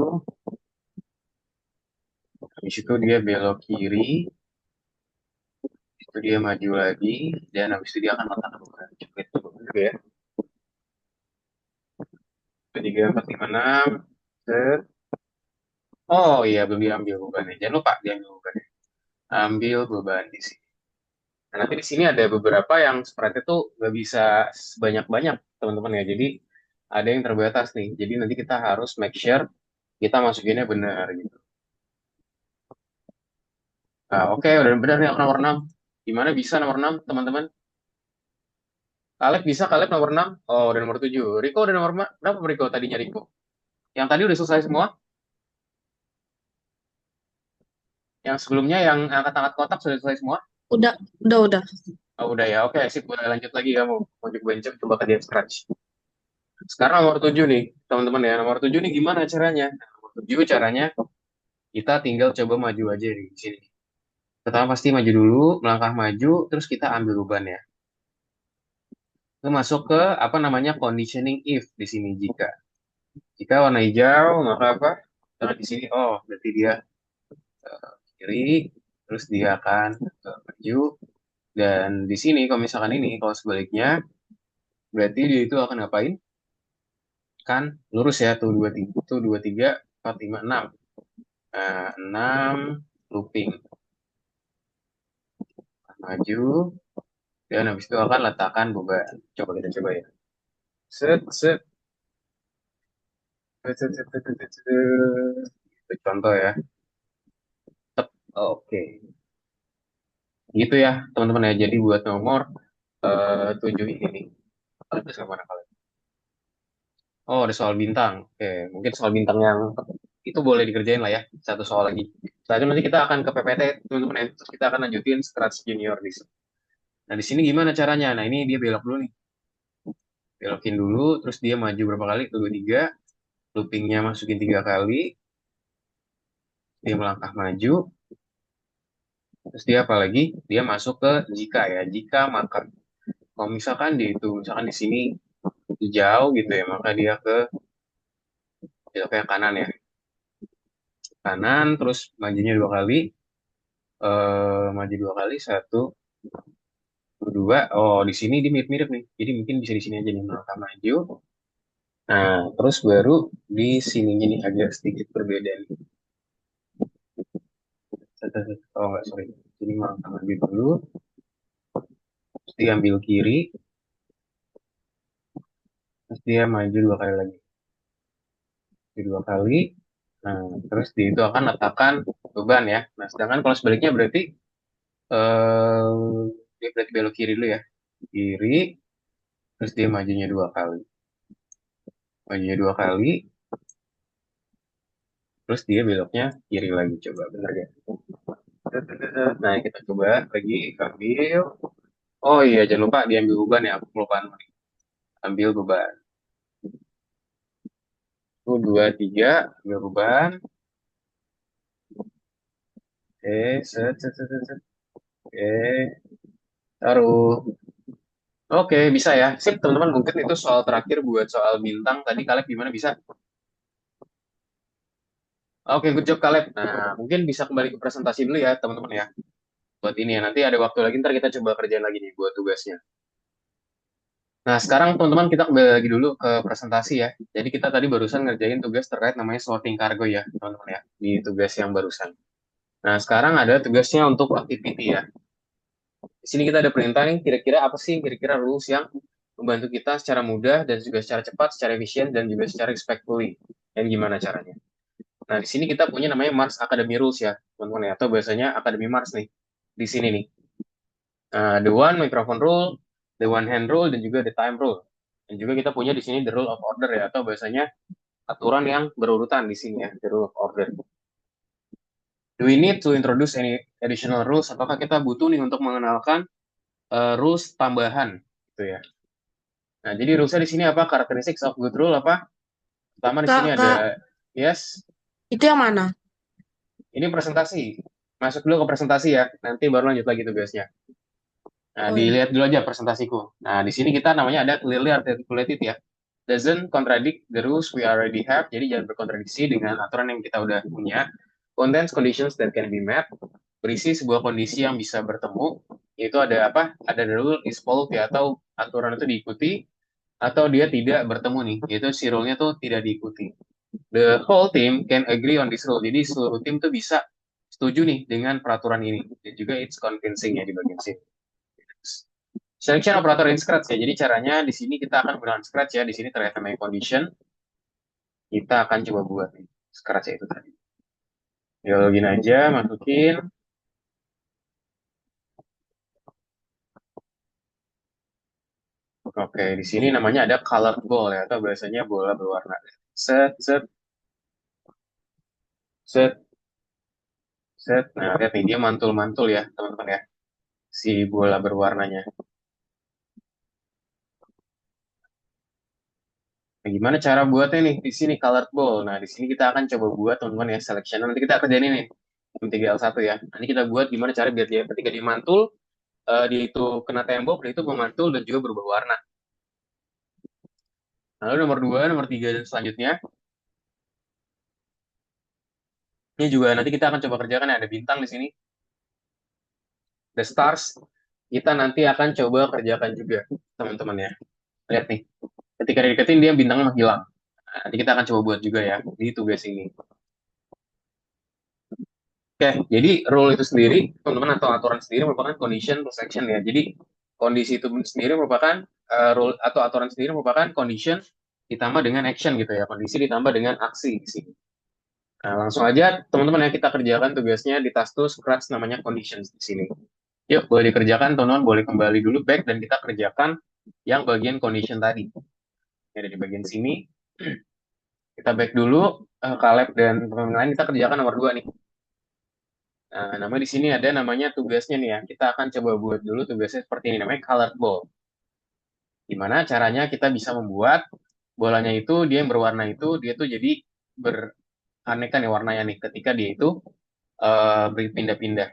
habis itu dia belok kiri, habis itu dia maju lagi, dan habis itu dia akan makan bukan. Coba itu dulu ya. 3, 4, 5, 6. Set. Oh iya, belum diambil bebannya. Jangan lupa diambil bebannya. Ambil beban di sini. Nah, nanti di sini ada beberapa yang sprite itu nggak bisa sebanyak-banyak, teman-teman ya. Jadi ada yang terbatas nih. Jadi nanti kita harus make sure kita masukinnya benar gitu. Nah, oke, udah benar nih nomor 6. Gimana bisa nomor 6, teman-teman? Kaleb bisa, Kaleb nomor 6. Oh, udah nomor 7. Riko udah nomor berapa, Riko tadinya Riko? Yang tadi udah selesai semua? Yang sebelumnya yang angkat-angkat kotak sudah selesai semua? Udah, udah. Oh, udah ya. Oke, sip. Boleh lanjut lagi kamu. Mau coba kerjain scratch. Sekarang nomor 7 nih, teman-teman ya. Nomor 7 nih gimana caranya? Nah, nomor 7 caranya kita tinggal coba maju aja di sini. Pertama pasti maju dulu, melangkah maju, terus kita ambil beban ya. Itu masuk ke apa namanya conditioning if di sini jika. Jika warna hijau, maka apa? Karena di sini, oh, berarti dia kiri, terus dia akan maju. Dan di sini, kalau misalkan ini, kalau sebaliknya, berarti dia itu akan ngapain? Kan lurus ya, tuh, 2, 3, 4, 5, 6. Nah, 6, looping. Maju, dan habis itu akan letakkan beban. Coba kita coba ya. Set, set, set, set, set, set, set, set. Itu contoh ya. Oke. Gitu ya, teman-teman ya. Jadi buat nomor 7 ini nih. Kalian bisa kemana kalian? Oh, ada soal bintang. Oke, mungkin soal bintang yang itu boleh dikerjain lah ya. Satu soal lagi. Setelah itu nanti kita akan ke PPT, teman-teman ya. Terus kita akan lanjutin Scratch Junior di sini. Nah, di sini gimana caranya? Nah, ini dia belok dulu nih. Belokin dulu, terus dia maju berapa kali? Dua, tiga. Loopingnya masukin 3 kali. Dia melangkah maju. Terus dia apa lagi? Dia masuk ke jika ya. Jika maka. Kalau misalkan dia itu, misalkan di sini hijau gitu ya, maka dia ke beloknya kanan ya. Kanan, terus majunya 2 kali. Maju 2 kali, satu, dua. Oh, di sini dia mirip-mirip nih. Jadi mungkin bisa di sini aja nih melangkah maju. Nah, terus baru di sininya nih agak sedikit berbeda nih. Oh enggak, sorry. Ini melangkah maju dulu, terus diambil kiri, terus dia maju 2 kali lagi. 2 kali. Nah, terus dia itu akan letakkan beban ya. Nah, sedangkan kalau sebaliknya berarti eh, dia berarti belok kiri dulu ya. Kiri, terus dia majunya 2 kali. Majunya 2 kali, terus dia beloknya kiri lagi. Coba bener ya. Nah, kita coba lagi ambil. Oh iya, jangan lupa diambil beban ya. Aku kelupaan. Ambil beban. 1, 2, 3. Ambil beban. Oke, set, set, set, set, set. Oke, taruh. Oke, bisa ya. Sip, teman-teman. Mungkin itu soal terakhir buat soal bintang. Tadi Kaleb gimana bisa? Oke, good job Kaleb. Nah, mungkin bisa kembali ke presentasi dulu ya, teman-teman ya. Buat ini ya. Nanti ada waktu lagi, ntar kita coba kerjain lagi nih buat tugasnya. Nah, sekarang teman-teman kita kembali lagi dulu ke presentasi ya. Jadi kita tadi barusan ngerjain tugas terkait namanya sorting cargo ya, teman-teman ya. Di tugas yang barusan. Nah, sekarang ada tugasnya untuk activity ya. Di sini kita ada perintah nih, kira-kira apa sih kira-kira rules yang membantu kita secara mudah dan juga secara cepat, secara efisien, dan juga secara respectfully. Dan gimana caranya? Nah, di sini kita punya namanya Mars Academy Rules ya, teman-teman ya. Atau biasanya Academy Mars nih. Di sini nih. The one microphone rule, the one hand rule, dan juga the time rule. Dan juga kita punya di sini the rule of order ya, atau biasanya aturan yang berurutan di sini ya, the rule of order. Do we need to introduce any additional rules? Apakah kita butuh nih untuk mengenalkan rules tambahan gitu ya? Nah, jadi rulesnya di sini apa? Characteristics of good rule apa? Pertama di sini Kak, Kak, ada yes. itu yang mana? Ini presentasi. Masuk dulu ke presentasi ya. Nanti baru lanjut lagi tugasnya. Nah, Oh iya. dilihat dulu aja presentasiku. Nah, di sini kita namanya ada clearly articulated ya. Doesn't contradict the rules we already have. Jadi jangan berkontradiksi dengan aturan yang kita udah punya. Contains conditions that can be met. Berisi sebuah kondisi yang bisa bertemu. Itu ada apa? Ada the rule is followed ya, atau aturan itu diikuti, atau dia tidak bertemu nih. Yaitu si rule-nya tuh tidak diikuti. The whole team can agree on this rule. Jadi seluruh tim tuh bisa setuju nih dengan peraturan ini. Dan juga it's convincing ya di bagian sini. Selection operator in Scratch ya. Jadi caranya di sini kita akan menggunakan Scratch ya. Di sini ternyata main condition. Kita akan coba buat nih. Scratch ya itu tadi. Ya login aja, masukin. Oke, di sini namanya ada colored ball ya. Atau biasanya bola berwarna. Set, set, set, set. Nah, lihat nih dia mantul-mantul ya, teman-teman ya. Si bola berwarnanya. Nah, gimana cara buatnya nih di sini colored ball. Nah, di sini kita akan coba buat teman-teman ya selection. Nanti kita kerjain ini M3L1 ya. Nanti kita buat gimana cara biar dia ketika dia mantul, dia itu kena tembok, dia itu memantul dan juga berubah warna. Lalu nomor 2, nomor 3 dan selanjutnya. Ini juga nanti kita akan coba kerjakan ya, ada bintang di sini. The stars. Kita nanti akan coba kerjakan juga, teman-teman ya. Lihat nih. Ketika dideketin dia bintangnya menghilang. Nah, nanti kita akan coba buat juga ya di tugas ini. Oke, jadi rule itu sendiri, teman-teman, atau aturan sendiri merupakan condition plus action ya. Jadi kondisi itu sendiri merupakan rule atau aturan sendiri merupakan condition ditambah dengan action gitu ya. Kondisi ditambah dengan aksi di sini. Nah, langsung aja teman-teman ya kita kerjakan tugasnya di task 2 Scratch namanya conditions di sini. Yuk, boleh dikerjakan teman-teman, boleh kembali dulu back dan kita kerjakan yang bagian condition tadi. Ini ada di bagian sini. Kita back dulu, Caleb dan teman-teman lain kita kerjakan nomor 2 nih. Nah, namanya di sini ada namanya tugasnya nih ya. Kita akan coba buat dulu tugasnya seperti ini, namanya colored ball. Gimana caranya kita bisa membuat bolanya itu, dia yang berwarna itu, dia tuh jadi beraneka nih warnanya nih ketika dia itu berpindah-pindah.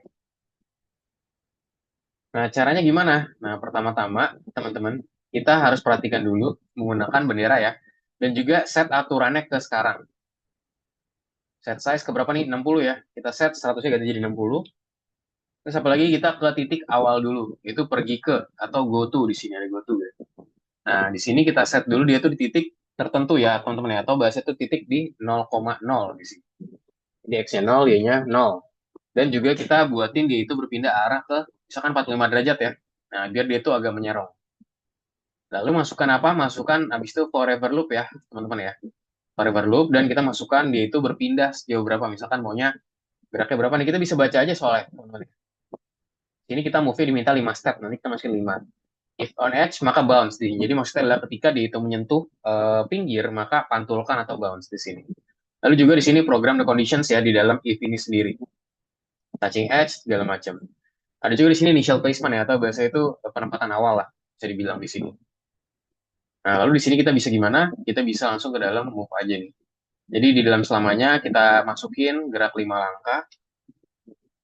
Nah, caranya gimana? Nah, pertama-tama, teman-teman, kita harus perhatikan dulu menggunakan bendera ya. Dan juga set aturannya ke sekarang. Set size ke berapa nih? 60 ya. Kita set 100-nya ganti jadi 60. Terus apalagi kita ke titik awal dulu. Itu pergi ke atau go to di sini ada go to ya. Nah, di sini kita set dulu dia tuh di titik tertentu ya, teman-teman ya. Atau bahasa itu titik di 0,0 di sini. Jadi X-nya 0, Y-nya 0. Dan juga kita buatin dia itu berpindah arah ke misalkan 45 derajat ya. Nah, biar dia itu agak menyerong. Lalu masukkan apa? Masukkan habis itu forever loop ya, teman-teman ya. Forever loop dan kita masukkan dia itu berpindah sejauh berapa. Misalkan maunya geraknya berapa nih, kita bisa baca aja soalnya, teman-teman. Ini kita move diminta 5 step, nanti kita masukin 5. If on edge, maka bounce. Jadi maksudnya adalah ketika dia itu menyentuh pinggir, maka pantulkan atau bounce di sini. Lalu juga di sini program the conditions ya di dalam if ini sendiri. Touching edge, segala macam. Ada juga di sini initial placement ya, atau bahasa itu penempatan awal lah, bisa dibilang di sini. Nah, lalu di sini kita bisa gimana? Kita bisa langsung ke dalam move aja nih. Jadi di dalam selamanya kita masukin gerak 5 langkah.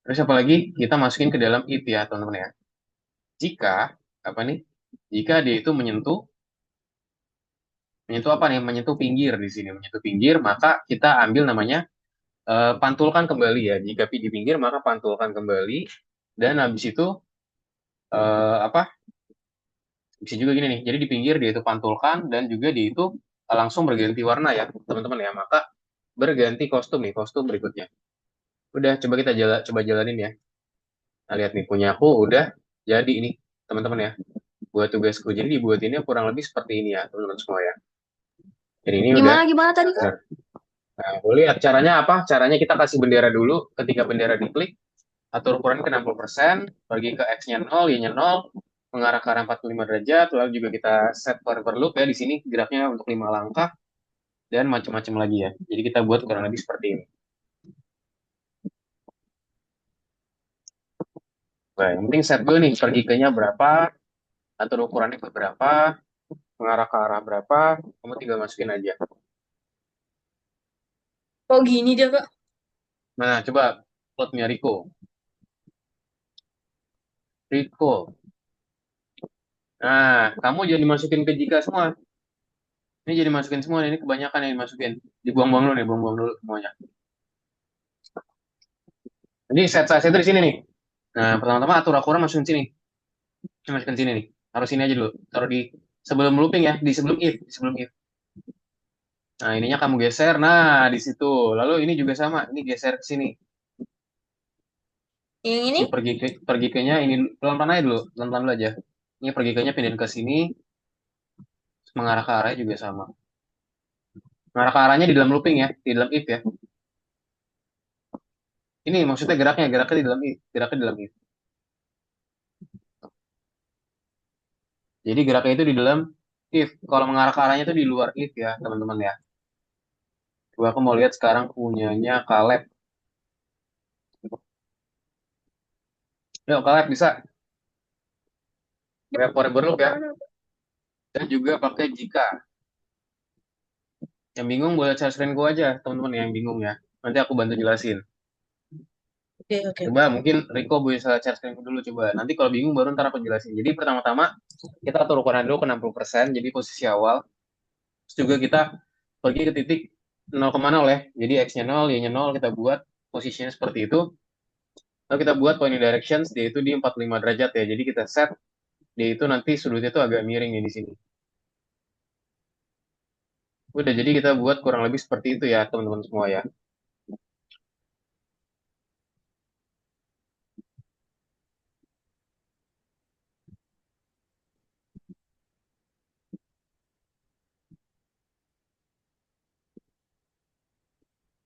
Terus apa lagi? Kita masukin ke dalam if ya, teman-teman ya. Jika, apa nih? jika dia itu menyentuh apa nih? Menyentuh pinggir di sini, menyentuh pinggir, maka kita ambil namanya pantulkan kembali ya. Jika di pinggir maka pantulkan kembali dan habis itu apa? Bisa juga gini nih. Jadi di pinggir dia itu pantulkan dan juga dia itu langsung berganti warna ya, teman-teman ya. Maka berganti kostum nih, kostum berikutnya. Udah, coba kita coba jalanin ya. Nah, lihat nih, punya aku udah jadi ini, teman-teman ya. Buat tugasku. Jadi dibuatinnya kurang lebih seperti ini ya, teman-teman semua ya. Jadi ini udah. Gimana gimana tadi Kak? Nah, nah, boleh lihat caranya apa? Caranya kita kasih bendera dulu. Ketika bendera diklik, atur ukuran ke 60%, pergi ke X-nya 0, Y-nya 0, mengarah ke arah 45 derajat, lalu juga kita set forever loop ya di sini geraknya untuk 5 langkah, dan macam-macam lagi ya. Jadi kita buat kurang lebih seperti ini. Nah, yang penting set dulu nih, pergi ke-nya berapa, atur ukurannya ke berapa, mengarah ke arah berapa, kamu tinggal masukin aja. Oh gini dia Kak. Nah, coba plotnya Rico. Rico. Nah, kamu jangan dimasukin ke jika semua. Ini jadi masukin semua, ini kebanyakan yang dimasukin. Dibuang-buang dulu nih, buang-buang dulu semuanya. Jadi set size itu di sini nih. Nah, pertama-tama atur ukuran masukin sini. Ini masukin sini nih. Taruh sini aja dulu. Taruh di sebelum looping ya, di sebelum if, di sebelum if. Nah, ininya kamu geser. Nah, di situ. Lalu ini juga sama, ini geser ke sini. Yang ini? Ini pergi ke-nya ini pelan-pelan aja dulu, pelan-pelan dulu aja. Ini pergi ke-nya pindahin ke sini, mengarah ke arahnya juga sama. Mengarah ke arahnya di dalam looping ya, di dalam if ya. Ini maksudnya geraknya di dalam if, geraknya di dalam if. Jadi geraknya itu di dalam if. Kalau mengarah ke arahnya itu di luar if ya, teman-teman ya. Coba aku mau lihat sekarang punyanya Caleb. Yuk, Caleb bisa. Kayak forever loop ya. Dan juga pakai jika. Yang bingung boleh share screen gua aja, teman-teman yang bingung ya. Nanti aku bantu jelasin. Oke oke Coba oke. mungkin Rico bisa share screen dulu coba. Nanti kalau bingung baru ntar aku jelasin. Jadi pertama-tama kita atur ukuran dulu ke 60%, jadi posisi awal. Terus juga kita pergi ke titik 0,0 ya. Jadi X-nya 0, Y-nya 0, kita buat posisinya seperti itu. Lalu kita buat pointing directions, dia itu di 45 derajat ya. Jadi kita set, dia itu nanti sudutnya itu agak miring ya di sini. Udah, jadi kita buat kurang lebih seperti itu ya, teman-teman semua ya.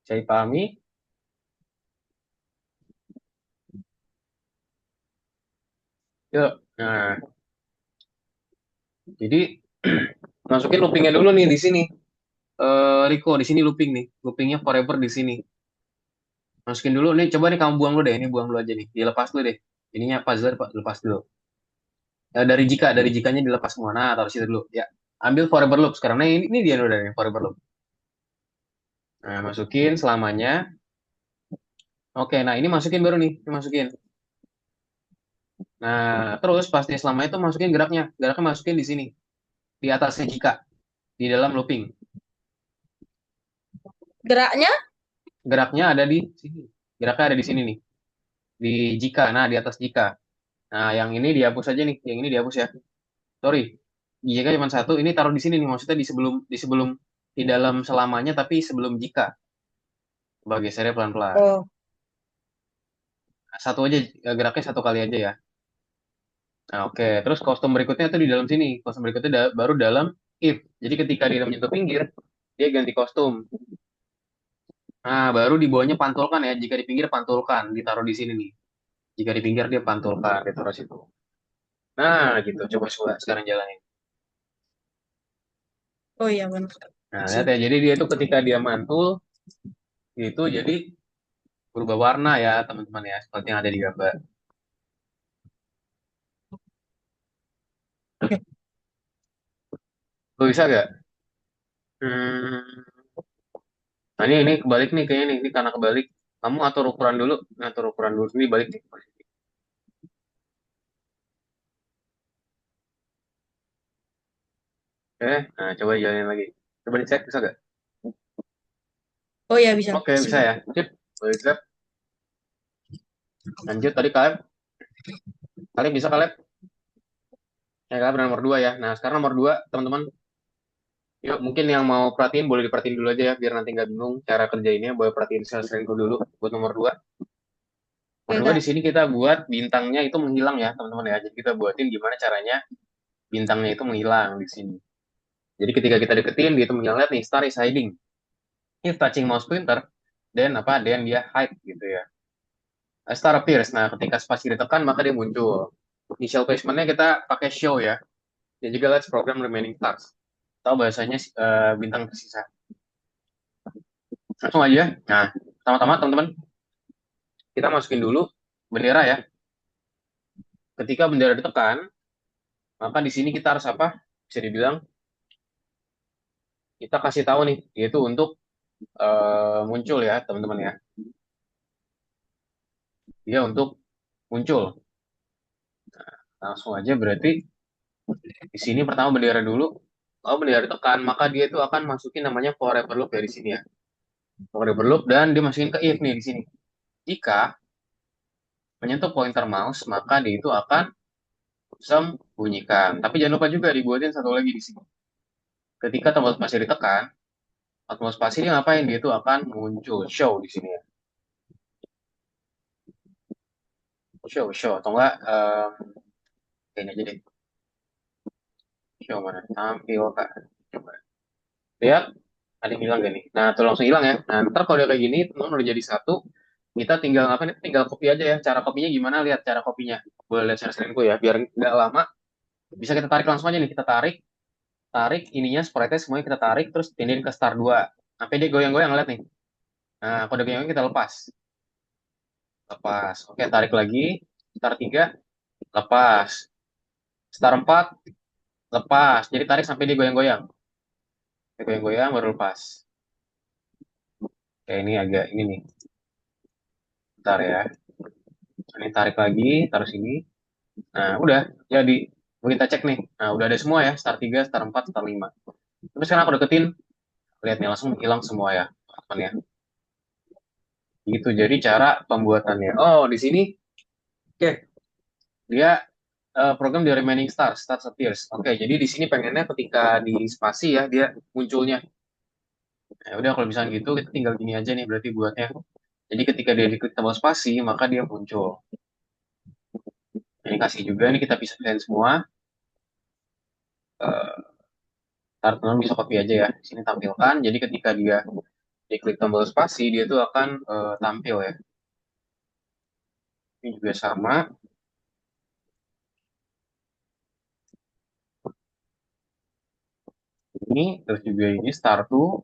Saya pahami. Yuk. Nah, jadi masukin loopingnya dulu nih di sini. Rico, di sini looping nih. Loopingnya forever di sini. Masukin dulu nih, coba nih kamu buang dulu deh. Ini buang dulu aja nih. Dilepas dulu deh. Ininya puzzle, Pak. Lepas dulu. Dari jikanya dilepas semua. Nah, taruh situ dulu. Ya. Ambil forever loop sekarang. Nah, ini dia udah nih, forever loop. Nah, masukin selamanya. Oke, nah ini masukin baru nih. Ini masukin. Nah, terus pasti selama itu masukin geraknya. Geraknya masukin di sini. Di atasnya jika. Di dalam looping. Geraknya? Geraknya ada di sini. Geraknya ada di sini nih. Di jika. Nah, di atas jika. Nah, yang ini dihapus aja nih. Yang ini dihapus ya. Sorry. Jika cuma satu. Ini taruh di sini nih. Maksudnya di sebelum di dalam selamanya tapi sebelum jika. Coba gesernya pelan-pelan. Oh. Nah, satu aja geraknya satu kali aja ya. Nah, oke. Terus kostum berikutnya itu di dalam sini. Kostum berikutnya baru dalam if. Jadi ketika dia menyentuh pinggir, dia ganti kostum. Nah, baru di bawahnya pantulkan ya. Jika di pinggir pantulkan, ditaruh di sini nih. Jika di pinggir dia pantulkan, ditaruh situ. Nah, gitu. Coba sekarang jalanin. Oh iya benar. Nah, lihat Sip. ya. Jadi dia tuh ketika dia mantul, itu jadi berubah warna ya, teman-teman ya. Seperti yang ada di gambar. Lo bisa gak? Hmm, nah ini kebalik nih kayaknya nih. Ini karena kebalik. Kamu atur ukuran dulu. Atur ukuran dulu. Ini balik nih. Oke, nah coba jalanin lagi. Coba dicek, bisa nggak? Oh ya bisa. Oke, bisa Siap. ya. Sip, boleh dicek. Lanjut, tadi kalian, kalian bisa kalian? Ya, kalian nomor 2 ya. Nah, sekarang nomor 2, teman-teman. Yuk, mungkin yang mau perhatiin, boleh diperhatiin dulu aja ya, biar nanti nggak bingung cara kerjainnya. Boleh perhatiin sales rank dulu, buat nomor 2. Nomor Oke 2 kak. di sini kita buat bintangnya itu menghilang ya, teman-teman ya. Jadi kita buatin gimana caranya bintangnya itu menghilang di sini. Jadi ketika kita deketin, dia itu menghilang. Lihat nih, star is hiding. If touching mouse pointer, then apa? Then dia hide gitu ya. Star appears. Nah, ketika spasi ditekan, maka dia muncul. Initial placement-nya kita pakai show ya. Dan juga let's program remaining stars. Atau bahasanya bintang tersisa. Langsung aja. Nah, pertama-tama teman-teman, kita masukin dulu bendera ya. Ketika bendera ditekan, maka di sini kita harus apa? Bisa dibilang kita kasih tahu nih, yaitu untuk muncul ya, teman-teman ya. Dia untuk muncul. Langsung aja berarti di sini pertama bendera dulu. Kalau bendera ditekan, maka dia itu akan masukin namanya forever loop ya di sini ya. Forever loop dan dia masukin ke if nih di sini. Jika menyentuh pointer mouse, maka dia itu akan sembunyikan. Tapi jangan lupa juga dibuatin satu lagi di sini. Ketika tombol spasi ditekan, tombol spasi ini ngapain? Dia itu akan muncul show di sini ya. Show. Atau enggak, ini aja deh. Show mana? Tampil, Kak. Coba. Lihat, ada yang hilang gak nih? Nah, tuh langsung hilang ya. Nah, ntar kalau udah kayak gini, teman udah jadi satu, kita tinggal apa nih? Tinggal copy aja ya. Cara kopinya gimana? Lihat cara kopinya. Boleh lihat share screenku ya, biar nggak lama. Bisa kita tarik langsung aja nih. Kita tarik ininya, sprite-nya semuanya kita tarik, terus pindahin ke star 2. Sampai dia goyang-goyang, lihat nih. Nah, kalau udah goyang kita lepas. Lepas. Oke, tarik lagi. Star 3, lepas. Star 4, lepas. Jadi tarik sampai dia goyang-goyang. Dia goyang-goyang, baru lepas. Oke, ini agak ini nih. Bentar ya. Ini tarik lagi, taruh sini. Nah, udah. Jadi, kita cek nih. Nah, udah ada semua ya. Star 3, Star 4, Star 5. Terus sekarang aku deketin. Lihat nih, langsung hilang semua ya. Teman ya. Gitu, jadi cara pembuatannya. Oh, di sini, oke. Dia program di remaining stars, stars appears. Oke, jadi di sini pengennya ketika di spasi ya, dia munculnya. Ya udah, kalau misalnya gitu, kita tinggal gini aja nih berarti buatnya. Jadi ketika dia diklik tombol spasi, maka dia muncul. Ini kasih juga, ini kita pisahin semua. Eh, Ntar teman bisa copy aja ya. Di sini tampilkan. Jadi ketika dia diklik tombol spasi, dia tuh akan tampil ya. Ini juga sama. Ini terus juga ini start to.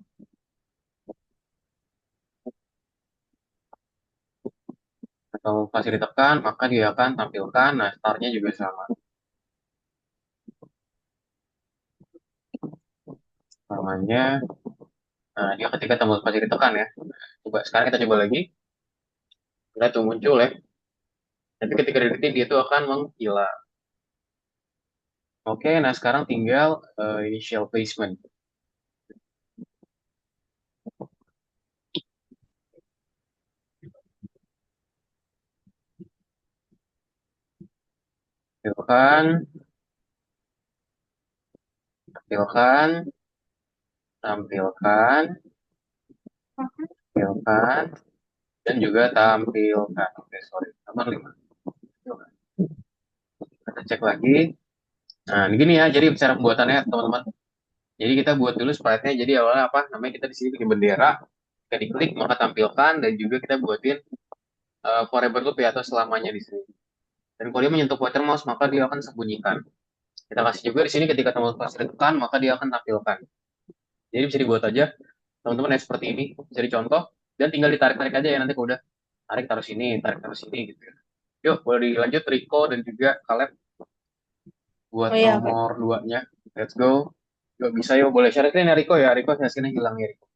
Atau spasi ditekan, maka dia akan tampilkan. Nah, startnya juga sama. Namanya, nah dia ketika tombol spasi ditekan ya. Coba sekarang kita coba lagi. Lihat tuh muncul ya. Tapi ketika dideketin dia tuh akan menghilang. Oke, nah sekarang tinggal initial placement. Tampilkan, tampilkan, tampilkan, tampilkan, dan juga tampilkan. Oke, sorry. Nomor 5. Kita cek lagi. Nah, ini gini ya. Jadi cara pembuatannya, teman-teman. Jadi kita buat dulu sprite-nya. Jadi awalnya apa? Namanya kita di sini bikin bendera. Kita diklik, maka tampilkan. Dan juga kita buatin forever loop ya, atau selamanya di sini. Dan kalau dia menyentuh pointer mouse, maka dia akan sembunyikan. Kita kasih juga di sini ketika tombol spasi ditekan, maka dia akan tampilkan. Jadi bisa dibuat aja, teman-teman ya seperti ini. Jadi contoh, dan tinggal ditarik-tarik aja ya nanti kalau udah. Tarik taruh sini gitu ya. Yuk, boleh dilanjut Rico dan juga Caleb buat Oh iya kak. nomor 2-nya. Let's go. Yuk, bisa yuk. Boleh share screen ya Rico ya. Rico share screen hilang ya Rico.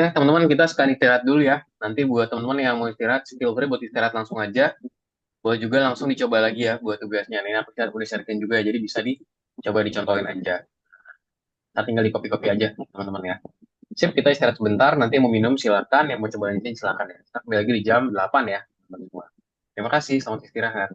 Teman-teman kita sekali istirahat dulu ya. Nanti buat teman-teman yang mau istirahat, feel free buat istirahat langsung aja. Boleh juga langsung dicoba lagi ya buat tugasnya. Ini aku udah sharein juga ya, jadi bisa dicoba dicontohin aja. Nah, tinggal di copy-copy aja teman-teman ya. Sip, kita istirahat sebentar. Nanti yang mau minum silakan, yang mau coba lanjutin silakan ya. Kita kembali lagi di jam 8 ya, teman-teman semua. Terima kasih, selamat istirahat.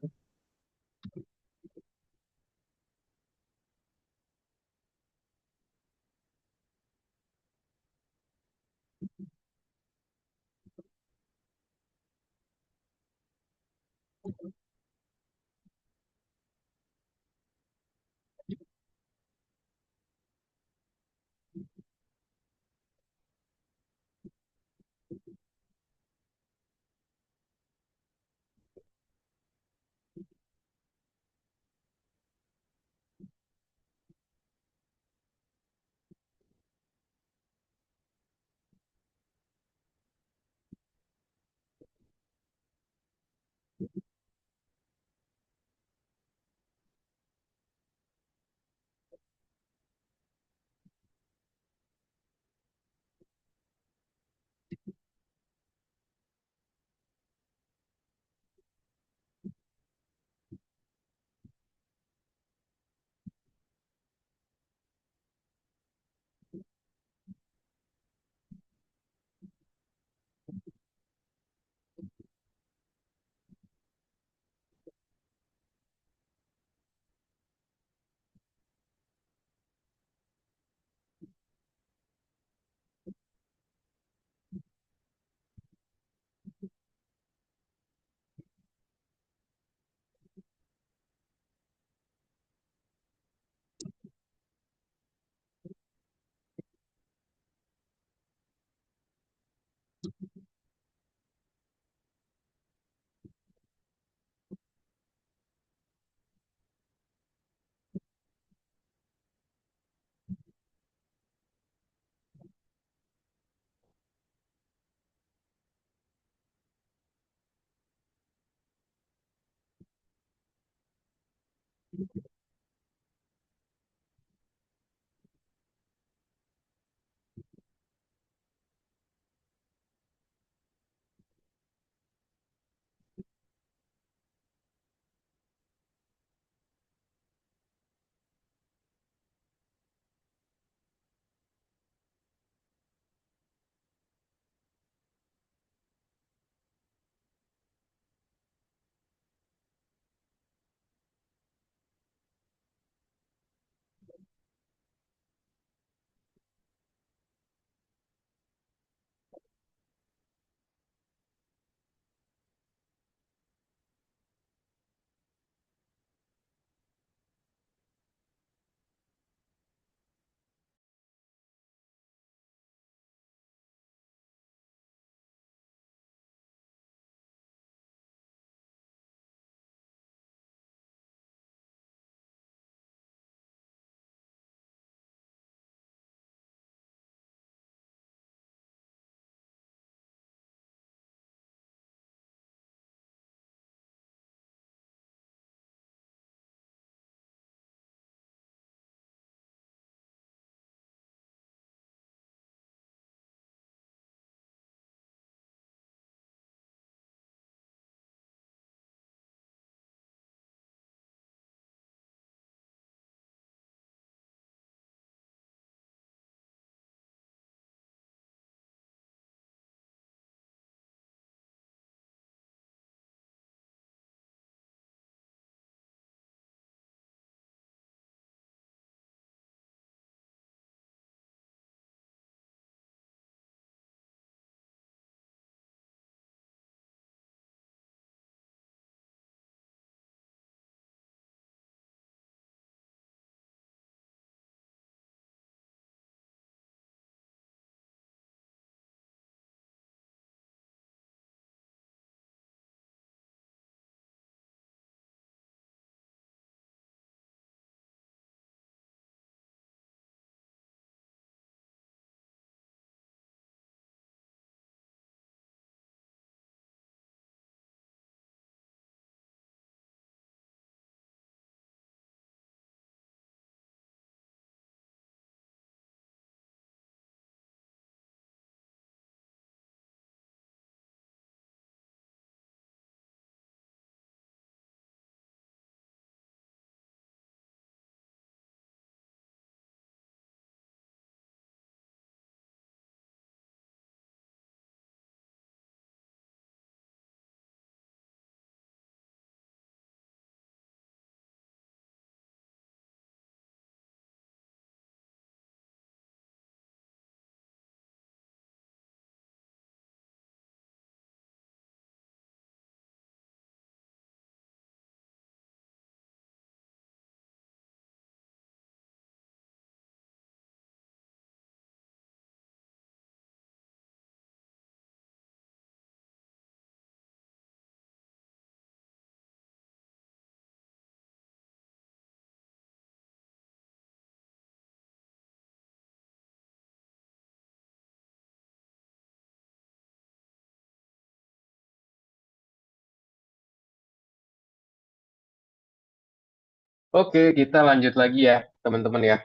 Oke, kita lanjut lagi ya, teman-teman ya.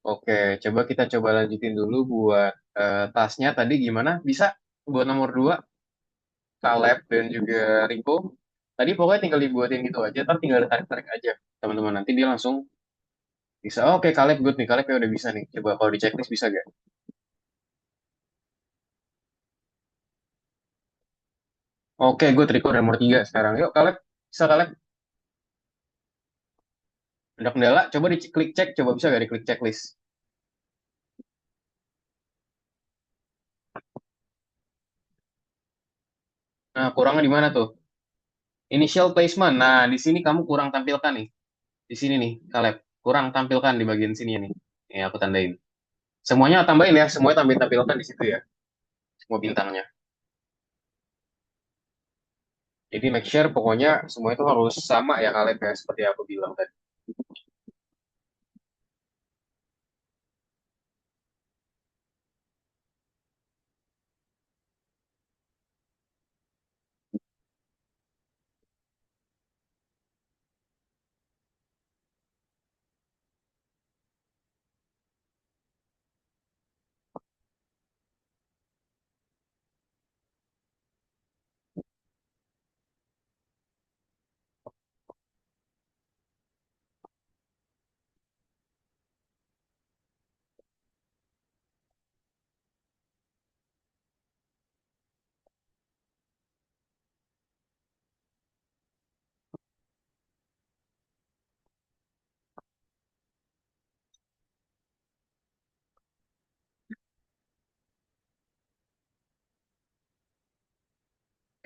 Oke, coba lanjutin dulu buat tasnya tadi gimana? Bisa buat nomor 2, Caleb dan juga Rico. Tadi pokoknya tinggal dibuatin gitu aja, tapi tinggal ditarik-tarik aja, teman-teman. Nanti dia langsung bisa. Oke, Caleb good nih, Caleb ya udah bisa nih. Coba kalau di checklist bisa gak? Oke, good, Rico udah nomor 3 sekarang. Yuk, Caleb. Bisa, Caleb. Ada kendala, coba diklik cek, coba bisa gak diklik checklist. Nah, kurangnya di mana tuh? Initial placement. Nah, di sini kamu kurang tampilkan nih. Di sini nih, Caleb. Kurang tampilkan di bagian sini nih. Ini aku tandain. Semuanya tambahin ya, semuanya tampilkan di situ ya. Semua bintangnya. Jadi make sure pokoknya semua itu harus sama ya Caleb ya, seperti aku bilang tadi.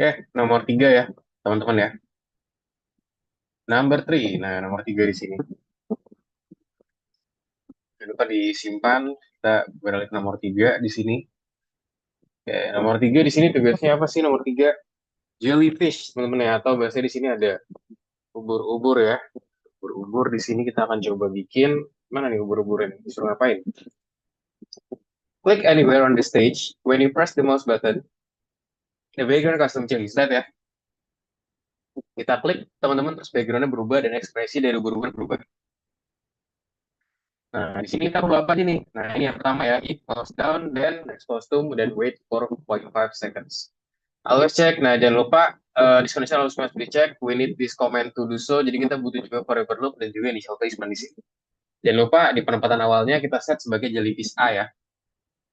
Oke, nomor 3 ya, teman-teman ya. Number 3. Nah, nomor 3 di sini. Jangan lupa disimpan. Kita beralih ke nomor 3 di sini. Oke, nomor 3 di sini tugasnya apa sih nomor 3? Jellyfish, teman-teman ya. Atau bahasa di sini ada ubur-ubur ya. Ubur-ubur di sini kita akan coba bikin. Mana nih ubur-uburan? Disuruh ngapain? Click anywhere on the stage. When you press the mouse button, the background custom change. Lihat ya. Kita klik, teman-teman, terus backgroundnya berubah dan ekspresi dari ubur-ubur berubah. Nah, di sini kita perlu apa aja nih? Nah, ini yang pertama ya, if mouse down, then next costume, then wait for 0.5 seconds. Always check. Nah, jangan lupa this condition always must be checked. We need this comment to do so. Jadi kita butuh juga forever loop dan juga initial placement di sini. Jangan lupa di penempatan awalnya kita set sebagai jellyfish A ya.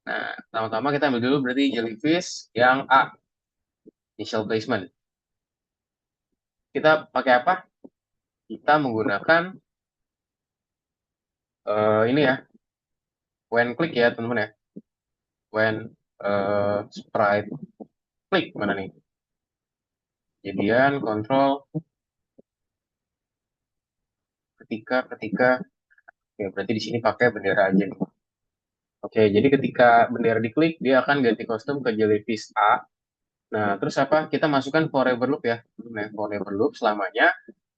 Nah, pertama-tama kita ambil dulu berarti jellyfish yang A, initial placement. Kita pakai apa? Kita menggunakan ini ya, when click ya teman-teman ya. When sprite click mana nih? Jadian kontrol ketika ya berarti di sini pakai bendera aja nih. Oke, jadi ketika bendera diklik dia akan ganti kostum ke jellyfish A. Nah, terus apa? Kita masukkan forever loop ya. Nah, forever loop selamanya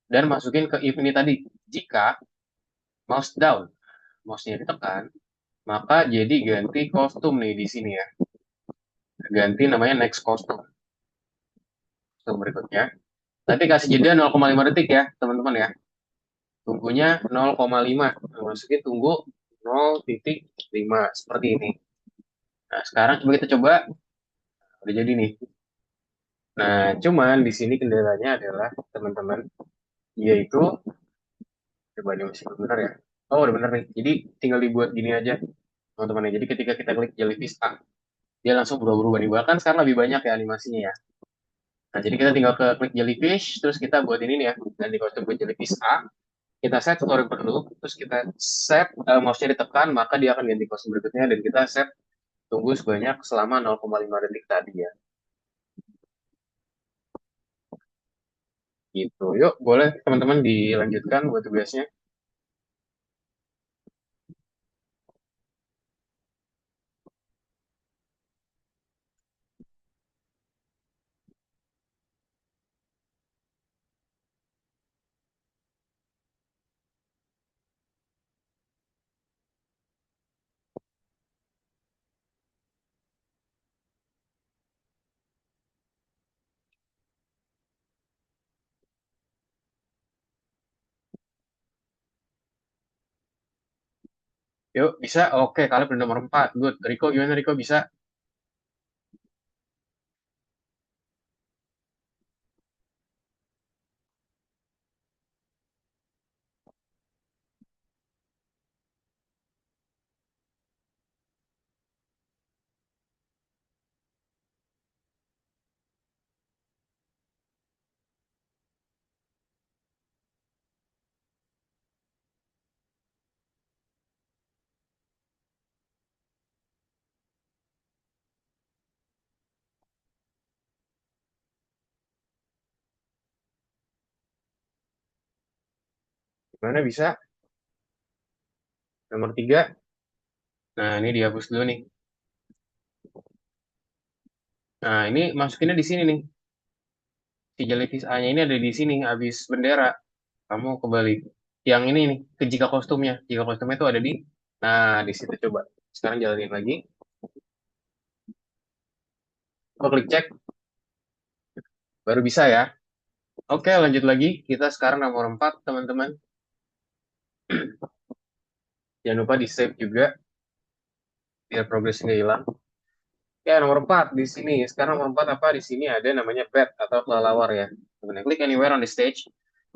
dan masukin ke if ini tadi. Jika mouse down, mouse-nya ditekan, maka jadi ganti kostum nih di sini ya. Ganti namanya next kostum. Kostum berikutnya. Nanti kasih jeda 0,5 detik ya, teman-teman ya. Tunggunya 0,5. Masukin tunggu 0,5 seperti ini. Nah, sekarang coba kita coba. Udah jadi nih. Nah, cuman di sini kendalanya adalah teman-teman, yaitu coba nih masih belum benar ya. Oh, udah benar nih. Jadi tinggal dibuat gini aja, teman-teman ya. Jadi ketika kita klik jellyfish A, dia langsung berubah-ubah nih. Bahkan sekarang lebih banyak ya animasinya ya. Nah, jadi kita tinggal ke klik jellyfish, terus kita buat ini nih ya. Dan di kostum buat jellyfish A, kita set story perlu, terus kita set mouse-nya ditekan, maka dia akan ganti kostum berikutnya, dan kita set tunggu sebanyak selama 0,5 detik tadi ya. Gitu. Yuk, boleh teman-teman dilanjutkan buat tugasnya. Yuk, bisa? Oke, kalian udah nomor 4. Good. Riko, gimana Riko? Bisa? Gimana bisa? Nomor 3. Nah, ini dihapus dulu nih. Nah, ini masukinnya di sini nih. Si jellyfish A-nya ini ada di sini, habis bendera. Kamu kebalik. Yang ini nih, ke jika kostumnya. Jika kostumnya itu ada di, nah, di situ coba. Sekarang jalanin lagi. Coba klik cek, baru bisa ya. Oke, lanjut lagi. Kita sekarang nomor 4, teman-teman. Jangan lupa di save juga, biar progresnya nggak hilang. Ya, nomor 4 di sini. Sekarang nomor 4 apa? Di sini ada namanya bat atau kelelawar ya. Kemudian klik anywhere on the stage.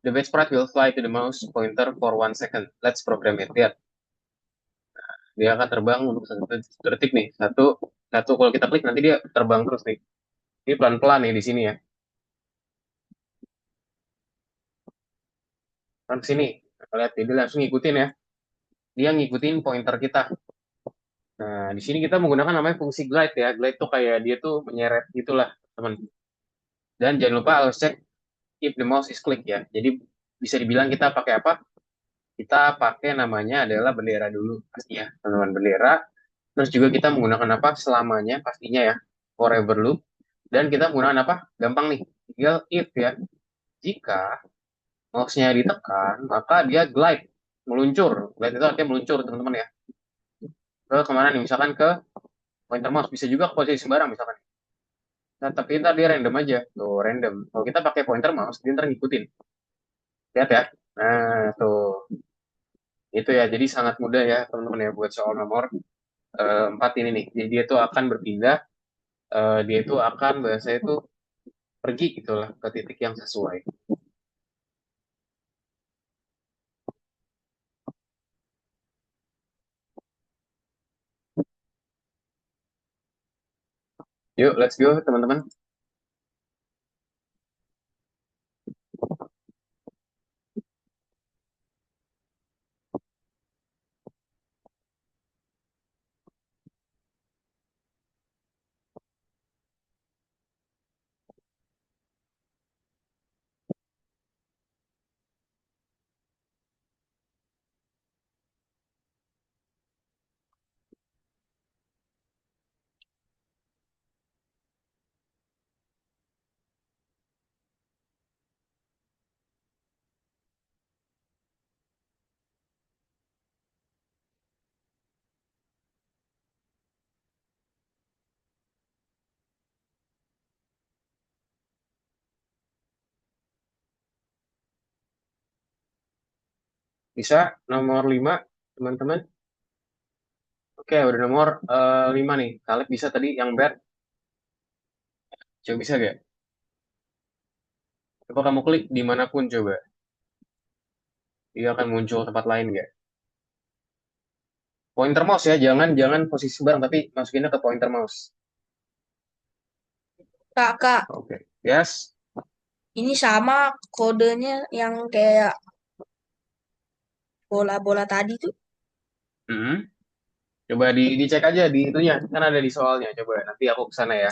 The bat sprite will fly to the mouse pointer for 1 second. Let's program it. Lihat, dia akan terbang untuk 1 detik nih. Satu, satu kalau kita klik nanti dia terbang terus nih. Ini pelan-pelan nih di sini ya. Kan ke sini. Kita lihat dia langsung ngikutin ya. Dia ngikutin pointer kita. Nah, di sini kita menggunakan namanya fungsi glide ya. Glide tuh kayak dia tuh menyeret gitulah, teman. Dan jangan lupa harus cek if the mouse is click ya. Jadi bisa dibilang kita pakai apa? Kita pakai namanya adalah bendera dulu pastinya, teman-teman, bendera. Terus juga kita menggunakan apa? Selamanya pastinya ya. Forever loop. Dan kita menggunakan apa? Gampang nih. Tinggal if ya. Jika mouse-nya ditekan, maka dia glide, meluncur. Glide itu artinya meluncur, teman-teman ya. Ke kemana nih? Misalkan ke pointer mouse. Bisa juga ke posisi sembarang misalkan. Nah, tapi ntar dia random aja. Tuh, random. Kalau kita pakai pointer mouse, dia ntar ngikutin. Lihat ya. Nah, tuh. Itu ya. Jadi sangat mudah ya, teman-teman ya, buat soal nomor 4 ini nih. Jadi dia tuh akan berpindah. Dia itu akan, bahasa itu, pergi gitu lah ke titik yang sesuai. Yuk, let's go, teman-teman. Bisa, nomor 5, teman-teman. Oke, udah nomor 5 nih. Kalian bisa tadi yang bad. Coba bisa gak? Coba kamu klik dimanapun coba. Dia akan muncul tempat lain gak? Pointer mouse ya, jangan jangan posisi bareng, tapi masukinnya ke pointer mouse. Kak, Kak, Oke. Yes. ini sama kodenya yang kayak bola-bola tadi tuh. Hmm. Coba dicek aja di itunya, kan ada di soalnya. Coba nanti aku ke sana ya.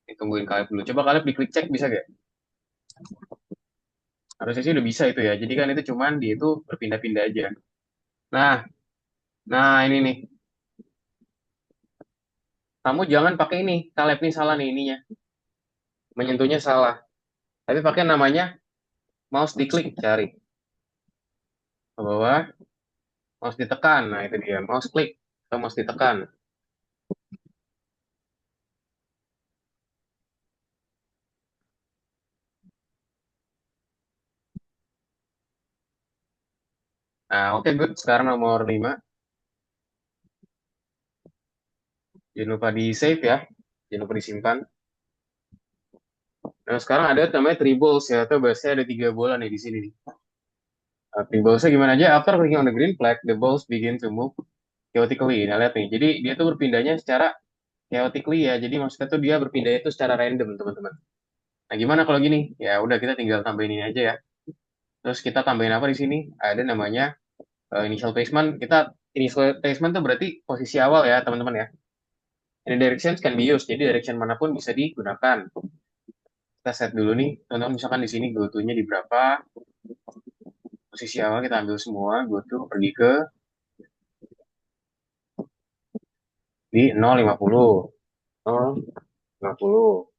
Ditungguin kalian dulu. Coba kalian diklik cek bisa gak? Harusnya sih udah bisa itu ya. Jadi kan itu cuman dia itu berpindah-pindah aja. Nah, nah ini nih. Kamu jangan pakai ini. Kalian nih salah nih ininya. Menyentuhnya salah. Tapi pakai namanya mouse diklik, cari ke bawah, mouse ditekan. Nah, itu dia. Mouse klik atau mouse ditekan. Nah, oke, good. Sekarang nomor 5. Jangan lupa di save ya. Jangan lupa disimpan. Nah, sekarang ada namanya three balls ya. Atau bahasanya ada 3 bola nih di sini nih. Three ballsnya gimana aja? After clicking on the green flag, the balls begin to move chaotically. Nah, lihat nih. Jadi dia tuh berpindahnya secara chaotically ya. Jadi maksudnya tuh dia berpindah itu secara random, teman-teman. Nah, gimana kalau gini? Ya udah kita tinggal tambahin ini aja ya. Terus kita tambahin apa di sini? Ada namanya initial placement. Initial placement tuh berarti posisi awal ya, teman-teman ya. Any directions can be used. Jadi direction manapun bisa digunakan. Kita set dulu nih. Contoh misalkan di sini go to-nya di berapa? Posisi awal kita ambil semua. Go to pergi ke di 0,50. 0,50.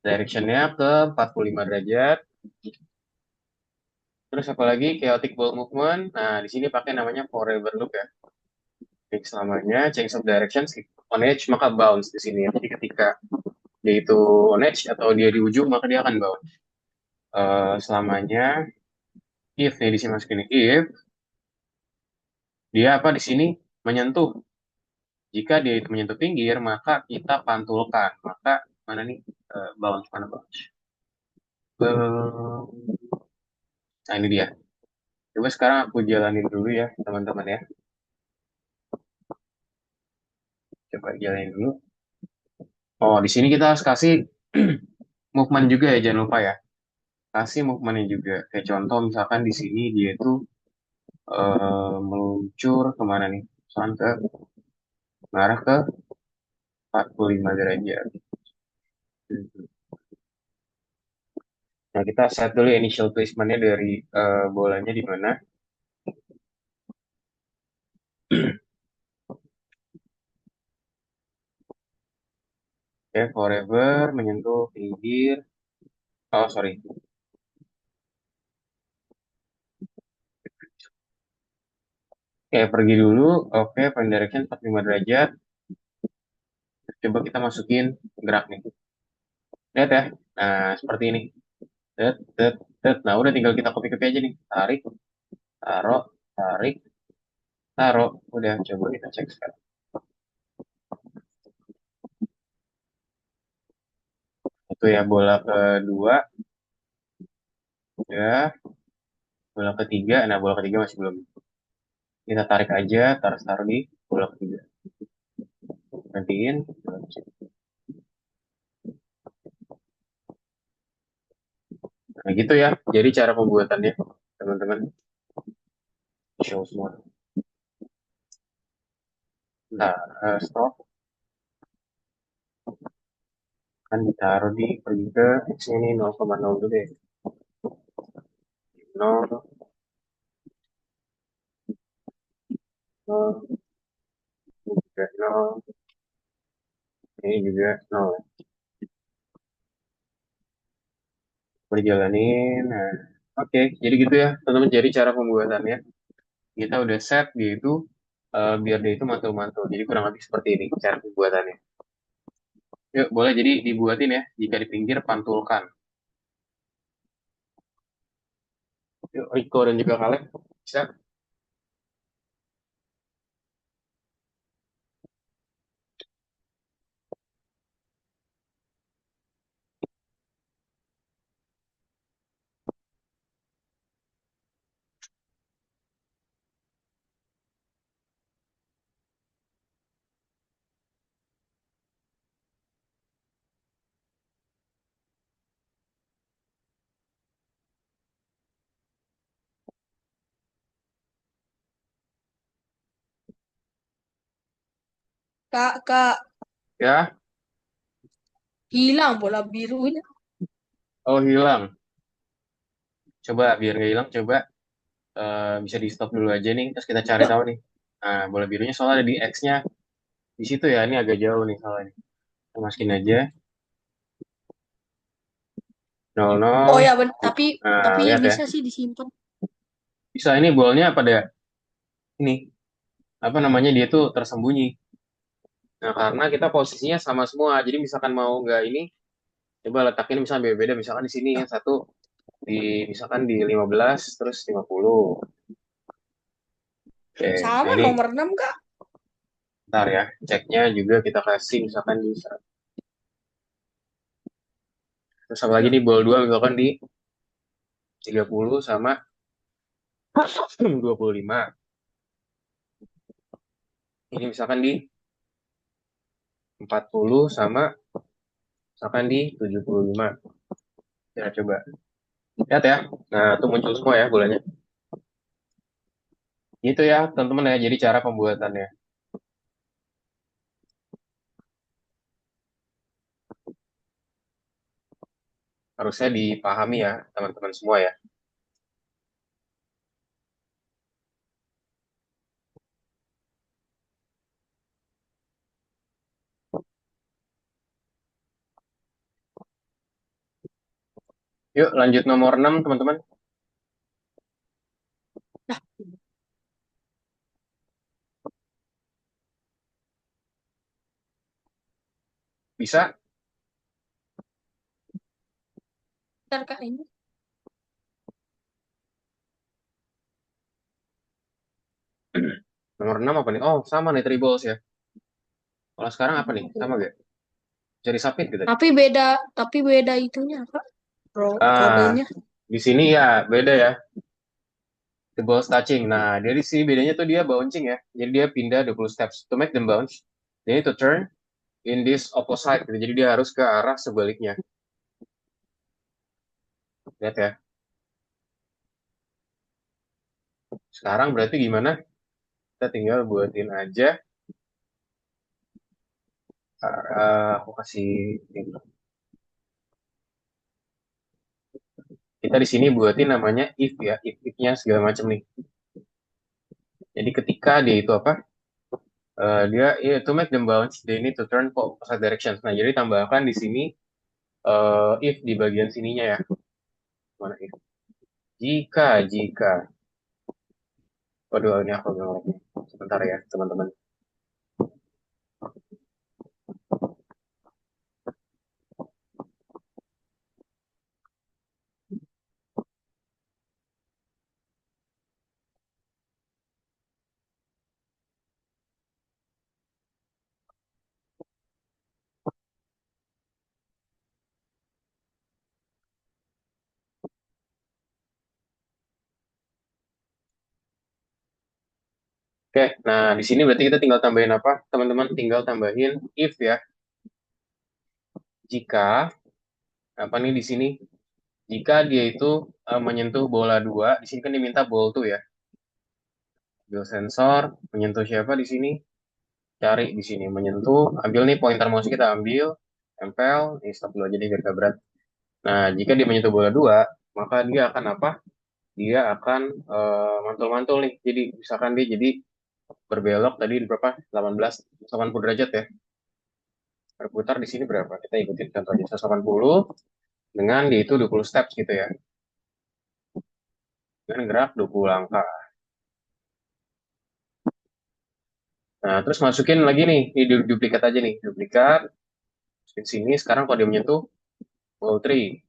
Direction-nya ke 45 derajat. Terus apa lagi? Chaotic ball movement. Nah, di sini pakai namanya forever loop ya. Jadi selamanya change of directions on edge maka bounce di sini ya. Jadi ketika dia itu on edge atau dia di ujung maka dia akan bounce. Selamanya if nih di sini masukin if dia apa di sini menyentuh. Jika dia itu menyentuh pinggir maka kita pantulkan. Maka mana nih bounce mana bounce? Nah ini dia. Coba sekarang aku jalanin dulu ya teman-teman ya. Coba jalanin dulu. Oh di sini kita harus kasih movement juga ya jangan lupa ya. Kasih movementnya juga. Kayak contoh misalkan di sini dia itu meluncur kemana nih? Misalkan ke mengarah ke 45 derajat. Nah, kita set dulu initial placement-nya dari bolanya di mana. Oke, forever menyentuh pinggir. Oh, sorry. Oke, pergi dulu. Oke, point direction 45 derajat. Coba kita masukin gerak nih. Lihat ya. Nah, seperti ini. Tet, tet, tet. Nah, udah tinggal kita copy-copy aja nih. Tarik, taruh, tarik, taruh. Udah, coba kita cek sekarang. Itu ya bola kedua. Udah. Bola ketiga. Nah, bola ketiga masih belum. Kita tarik aja, taruh di bola ketiga. Gantiin. Nah, gitu ya. Jadi cara pembuatannya, teman-teman. Show semua. Nah, stop. Kan ditaruh di pergi ke X ini 0,0 dulu deh. 0, 0, juga 0. Ini juga 0. Berjalanin. Nah, oke. Jadi gitu ya, teman-teman. Jadi cara pembuatannya. Kita udah set dia itu biar dia itu mantul-mantul. Jadi kurang lebih seperti ini cara pembuatannya. Yuk, boleh jadi dibuatin ya. Jika di pinggir, pantulkan. Yuk, Riko dan juga Kaleb. Bisa? Kak, Kak, Ya? hilang bola birunya. Oh, hilang. Coba biar nggak hilang, coba bisa di stop dulu aja nih. Terus kita cari tahu nih. Nah, bola birunya soalnya ada di X-nya. Di situ ya, ini agak jauh nih soalnya. Kita masukin aja. 0, Oh 0. ya, tapi Nah, lihat ya. bisa sih disimpan. Bisa ini bolanya pada ini. Apa namanya, dia tuh tersembunyi. Nah, karena kita posisinya sama semua. Jadi misalkan mau nggak ini, coba letakin misalnya beda-beda. Misalkan di sini yang satu misalkan di 15, terus 50. Oke, nah Sama ini nomor 6 Kak. Ntar ya, ceknya juga kita kasih misalkan di terus apa lagi nih ball 2 misalkan di 30 sama 25. Ini misalkan di 40 sama misalkan di 75. Ya coba. Lihat ya. Nah, itu muncul semua ya bolanya. Gitu ya, teman-teman ya. Jadi cara pembuatannya. Harusnya dipahami ya, teman-teman semua ya. Yuk, lanjut nomor 6, teman-teman. Nah, Bisa? ntar Kak ini. Nomor 6 apa nih? Oh, sama nih, tribbles ya. Kalau sekarang apa nih? Sama gak? Jadi submit gitu. Tapi beda itunya Kak. Ah, Kodenya. di sini ya beda ya. The ball's touching. Nah, dari sini bedanya tuh dia bouncing ya. Jadi dia pindah 20 steps. To make them bounce, they need to turn in this opposite gitu. Jadi dia harus ke arah sebaliknya. Lihat ya. Sekarang berarti gimana? Kita tinggal buatin aja. Aku kasih ini. Kita di sini buatin namanya if ya. If-nya segala macam nih. Jadi ketika dia itu apa? Dia to make them bounce, they need to turn for opposite directions. Nah, jadi tambahkan di sini if di bagian sininya ya. Mana if? Jika. Waduh, ini aku bilang lagi. Sebentar ya, teman-teman. Oke, nah di sini berarti kita tinggal tambahin apa? Teman-teman tinggal tambahin if ya. Jika apa nih di sini? Jika dia itu menyentuh bola dua, di sini kan diminta ball tuh ya. Ambil sensor, menyentuh siapa di sini? Cari di sini menyentuh, ambil nih pointer mouse kita ambil, tempel, ini stop dulu aja deh biar gak berat. Nah, jika dia menyentuh bola dua, maka dia akan apa? Dia akan mantul-mantul nih. Jadi misalkan dia jadi berbelok tadi berapa? 18, 80 derajat ya. Berputar di sini berapa? Kita ikutin contohnya 180 dengan dia itu 20 steps gitu ya. Dengan gerak 20 langkah. Nah, terus masukin lagi nih, ini duplikat aja nih, duplikat. Masukin sini, sekarang kalau dia menyentuh, roll 3.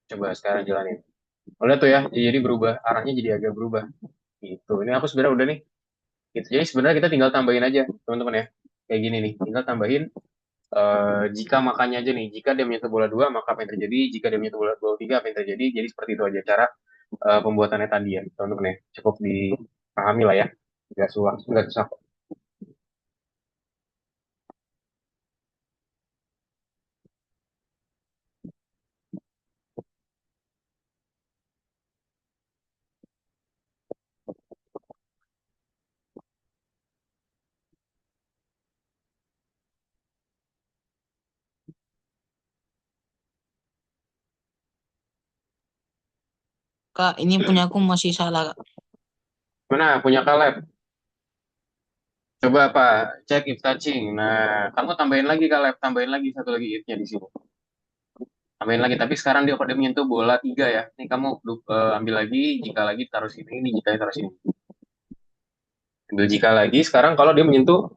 Coba sekarang jalanin. Oh, lihat tuh ya, jadi berubah, arahnya jadi agak berubah. Gitu, ini aku sebenarnya udah nih. Gitu. Jadi sebenarnya kita tinggal tambahin aja, teman-teman ya. Kayak gini nih, tinggal tambahin jika makanya aja nih. Jika dia menyentuh bola dua, maka apa yang terjadi? Jika dia menyentuh bola tiga, apa yang terjadi? Jadi seperti itu aja cara pembuatannya tadi ya, teman-teman ya. Cukup dipahami lah ya. Nggak susah. Kak, ini punya aku masih salah, Kak. Mana punya Caleb? Coba apa? Cek if touching. Nah, kamu tambahin lagi Caleb, tambahin lagi satu lagi if-nya di sini. Tambahin lagi, tapi sekarang dia menyentuh bola tiga ya. Ini kamu ambil lagi, jika lagi taruh sini, ini jika taruh sini. Ambil jika lagi, sekarang kalau dia menyentuh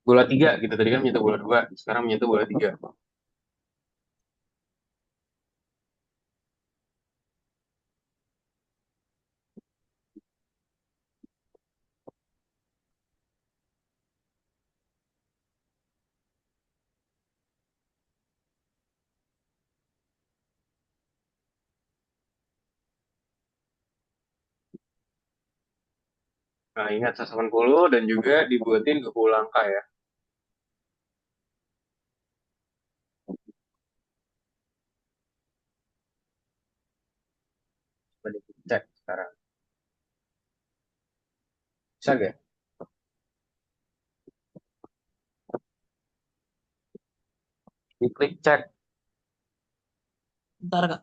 bola tiga gitu, tadi kan menyentuh bola dua, sekarang menyentuh bola tiga. Nah, ingat 180 dan juga dibuatin 20 langkah ya. Coba dicek sekarang. Bisa nggak? Diklik cek. Bentar Kak.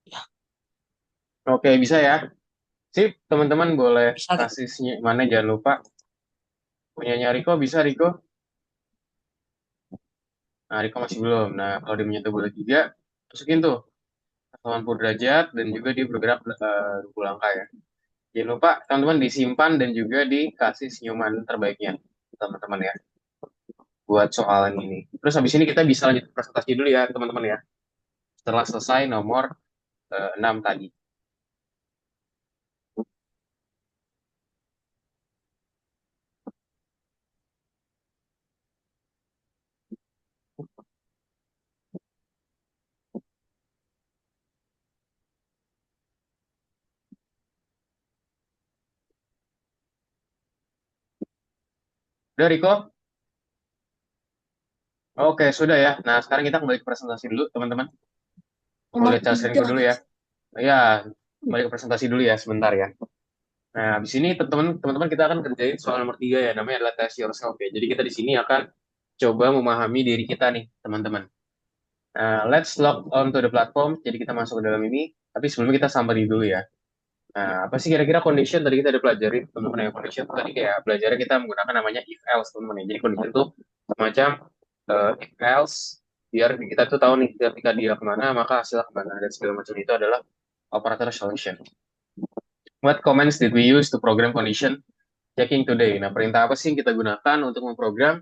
Ya, Oke, bisa ya. Sip, teman-teman boleh bisa Kak. kasih mana jangan lupa. Punyanya Riko bisa Riko. Nah, Riko masih belum. Nah, kalau dia menyentuh bola 3, masukin tuh 80 derajat dan juga dia bergerak 20 langkah ya. Jangan lupa teman-teman disimpan dan juga dikasih senyuman terbaiknya teman-teman ya buat soal ini. Terus habis ini kita bisa lanjut presentasi dulu ya teman-teman ya. Setelah selesai nomor 6 tadi. Udah Riko? Oke, sudah ya. Nah, sekarang kita kembali ke presentasi dulu teman-teman. Mau Nomor lihat share screen 3. dulu ya. Ya, kembali ke presentasi dulu ya sebentar ya. Nah, habis ini teman-teman kita akan kerjain soal nomor 3 ya, namanya adalah test yourself ya. Jadi kita di sini akan coba memahami diri kita nih, teman-teman. Nah, let's log on to the platform. Jadi kita masuk ke dalam ini. Tapi sebelumnya kita summary dulu ya. Nah, apa sih kira-kira condition tadi kita ada pelajari, teman-teman ya. Condition itu tadi kayak belajarnya kita menggunakan namanya if else, teman-teman ya. Jadi condition itu semacam if else, biar kita tuh tahu nih ketika dia kemana, maka hasilnya kemana. Dan segala macam itu adalah operator solution. What commands did we use to program condition checking today? Nah, perintah apa sih yang kita gunakan untuk memprogram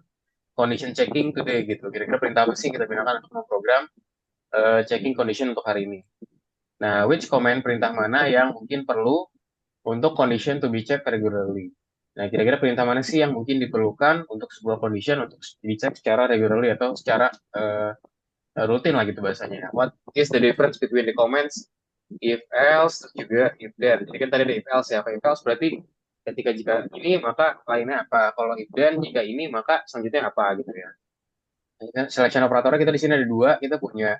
condition checking today gitu? Kira-kira perintah apa sih yang kita gunakan untuk memprogram checking condition untuk hari ini? Nah, which command perintah mana yang mungkin perlu untuk condition to be checked regularly? Nah, kira-kira perintah mana sih yang mungkin diperlukan untuk sebuah condition untuk dicek secara regularly atau secara rutin lah gitu bahasanya. What is the difference between the comments if else terus juga if then? Jadi kan tadi ada if else ya. If else berarti ketika jika ini maka lainnya apa? Kalau if then jika ini maka selanjutnya apa gitu ya. Nah, kan selection operatornya kita di sini ada dua. Kita punya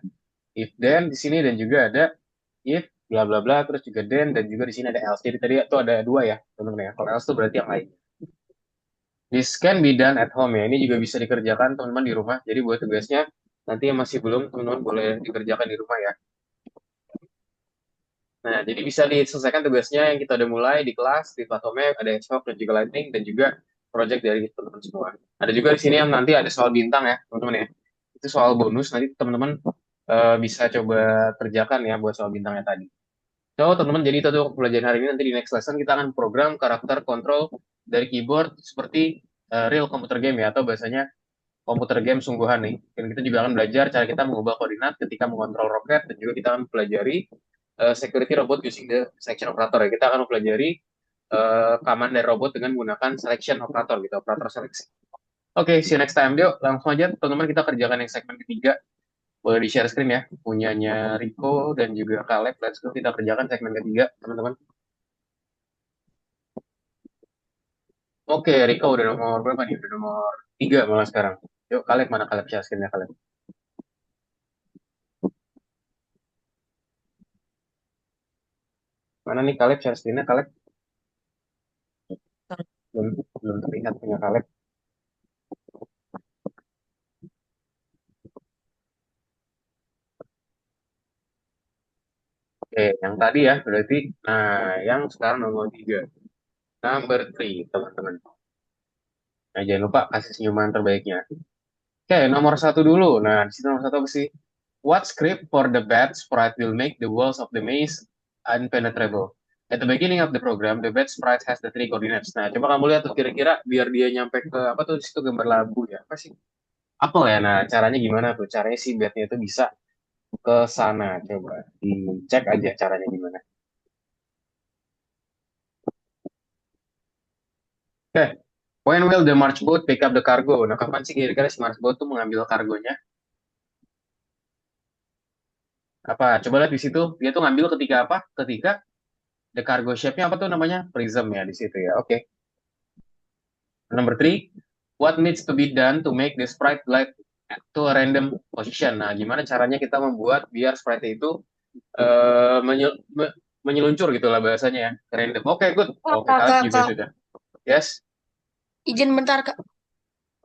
if then di sini dan juga ada if bla bla bla terus juga then dan juga di sini ada else. Jadi tadi itu ada dua ya teman-teman ya. Kalau else itu berarti yang lain. This can be done at home ya. Ini juga bisa dikerjakan teman-teman di rumah. Jadi buat tugasnya nanti yang masih belum teman-teman boleh dikerjakan di rumah ya. Nah, jadi bisa diselesaikan tugasnya yang kita udah mulai di kelas, di platformnya ada Hedgehog dan juga Lightning dan juga project dari teman-teman semua. Ada juga di sini yang nanti ada soal bintang ya, teman-teman ya. Itu soal bonus nanti teman-teman bisa coba kerjakan ya buat soal bintangnya tadi. So, teman-teman, jadi itu tuh pelajaran hari ini. Nanti di next lesson kita akan program karakter control dari keyboard seperti real computer game ya, atau bahasanya komputer game sungguhan nih. Dan kita juga akan belajar cara kita mengubah koordinat ketika mengontrol roket, dan juga kita akan pelajari security robot using the selection operator ya. Kita akan mempelajari command dari robot dengan menggunakan selection operator gitu, operator seleksi. Oke, see you next time. Yuk, langsung aja teman-teman kita kerjakan yang segmen ketiga. Boleh di-share screen ya, punyanya Rico dan juga Caleb. Let's go, kita kerjakan segmen ketiga, teman-teman. Oke, Rico udah nomor berapa nih? Udah nomor 3 malah sekarang. Yuk, Caleb, mana Caleb share screen-nya, Caleb? Mana nih Caleb share screen-nya, Caleb? Belum, belum terlihat punya Caleb. Oke, yang tadi ya, berarti, nah, yang sekarang nomor 3. Number 3, teman-teman. Nah, jangan lupa kasih senyuman terbaiknya. Oke, nomor 1 dulu. Nah, di sini nomor 1 apa sih? What script for the bad sprite will make the walls of the maze unpenetrable? At the beginning of the program, the bad sprite has the three coordinates. Nah, coba kamu lihat tuh kira-kira biar dia nyampe ke apa tuh di situ gambar labu ya. Apa sih? Apel ya. Nah, caranya gimana tuh? Caranya si bednya itu bisa ke sana. Coba dicek aja caranya gimana. Oke, when will the March boat pick up the cargo? Nah, kapan sih kira-kira si March boat tuh mengambil kargonya? Apa? Coba lihat di situ. Dia tuh ngambil ketika apa? Ketika The cargo shape-nya apa tuh namanya? Prism ya di situ ya. Oke. Number three, what needs to be done to make the sprite light to a random position? Nah, gimana caranya kita membuat biar sprite itu menyeluncur gitu lah bahasanya ya, random. Oke, good. Oke, Kak, Khaled kak, juga kak. sudah. Yes. Izin bentar, Kak.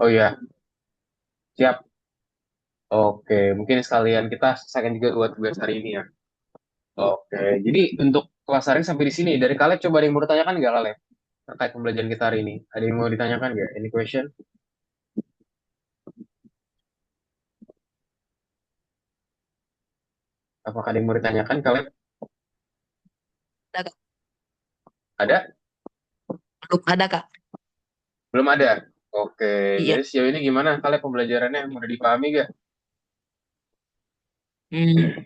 Oh iya, siap. Oke, mungkin sekalian kita selesaikan juga buat tugas hari ini ya. Oke, jadi untuk kelas hari ini sampai di sini. Dari Khaled coba ada yang mau ditanyakan nggak Khaled? Terkait pembelajaran kita hari ini. Ada yang mau ditanyakan nggak? Any question? Apakah ada yang mau ditanyakan Khaled? Ada, Kak. Ada? Belum ada, Kak. Belum ada. Oke, Iya. jadi sejauh ini gimana Khaled pembelajarannya? Mudah dipahami nggak? Hmm,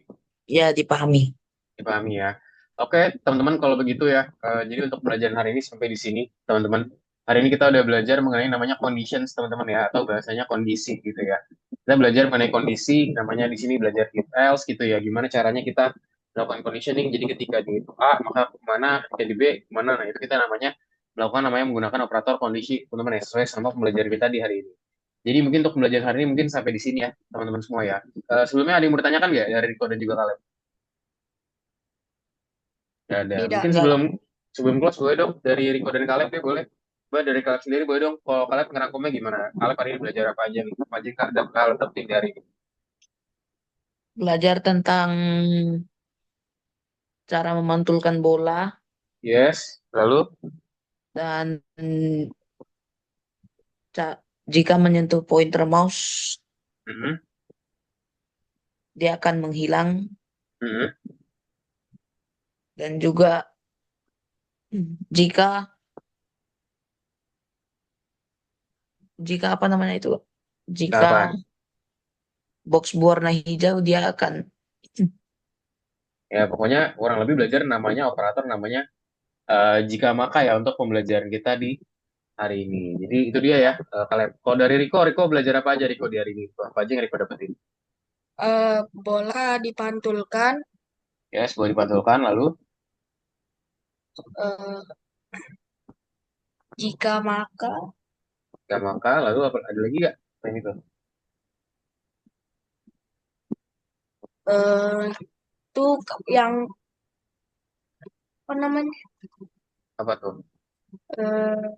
ya dipahami. Dipahami ya. Oke, teman-teman kalau begitu ya. Jadi untuk pelajaran hari ini sampai di sini, teman-teman. Hari ini kita udah belajar mengenai namanya conditions, teman-teman ya, atau bahasanya kondisi gitu ya. Kita belajar mengenai kondisi, namanya di sini belajar if else gitu ya. Gimana caranya kita melakukan conditioning. Jadi ketika di A, maka kemana, ketika di B, kemana. Nah, itu kita namanya menggunakan operator kondisi, teman-teman ya, sesuai sama pembelajaran kita di hari ini. Jadi mungkin untuk pembelajaran hari ini mungkin sampai di sini ya, teman-teman semua ya. Sebelumnya ada yang mau ditanyakan nggak dari Riko dan juga kalian? Gak ada. Tidak. Mungkin Enggak, sebelum Kak. sebelum close boleh dong dari Riko dan Kaleb ya boleh. Mbak dari Kaleb sendiri boleh dong. Kalau Kaleb ngerangkumnya gimana? Kaleb hari ini belajar apa aja nih? Apa aja Kak ada hal penting dari ini? Belajar tentang cara memantulkan bola Yes. Lalu, dan jika menyentuh pointer mouse, Mhm, dia akan menghilang mhm. dan juga jika jika apa namanya itu? Gak Jika apa? box berwarna hijau dia akan Ya pokoknya kurang lebih belajar namanya operator namanya jika maka ya untuk pembelajaran kita di hari ini. Jadi itu dia ya. Kaleb. Kalau dari Riko, Riko belajar apa aja Riko di hari ini? Apa aja yang Riko dapetin? Bola dipantulkan. Yes, boleh dipantulkan. Lalu, eh, jika maka jika maka. Lalu apa? Ada lagi gak? Selain itu. eh, itu yang apa namanya? Apa tuh? Eh,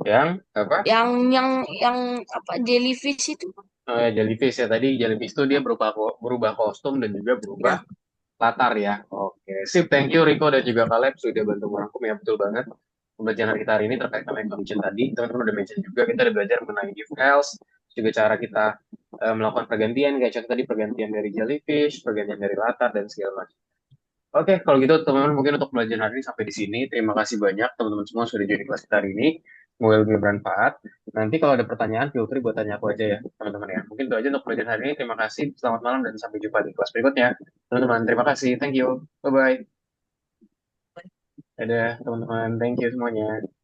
Yang apa? yang apa jellyfish itu? Jellyfish ya tadi jellyfish itu dia berubah kostum dan juga berubah Ya. latar ya. Oke, sip. Thank you Rico dan juga Caleb sudah bantu merangkum ya betul banget. Pembelajaran kita hari ini terkait dengan condition tadi, teman-teman udah mention juga kita udah belajar mengenai if else, juga cara kita melakukan pergantian, kayak contoh tadi pergantian dari jellyfish, pergantian dari latar dan segala macam. Oke, kalau gitu teman-teman mungkin untuk pelajaran hari ini sampai di sini. Terima kasih banyak teman-teman semua sudah join kelas kita hari ini. Semoga lebih bermanfaat. Nanti kalau ada pertanyaan, feel free buat tanya aku aja ya, teman-teman ya. Mungkin itu aja untuk pelajaran hari ini. Terima kasih. Selamat malam dan sampai jumpa di kelas berikutnya. Teman-teman, terima kasih. Thank you. Bye-bye. Dadah, teman-teman. Thank you semuanya.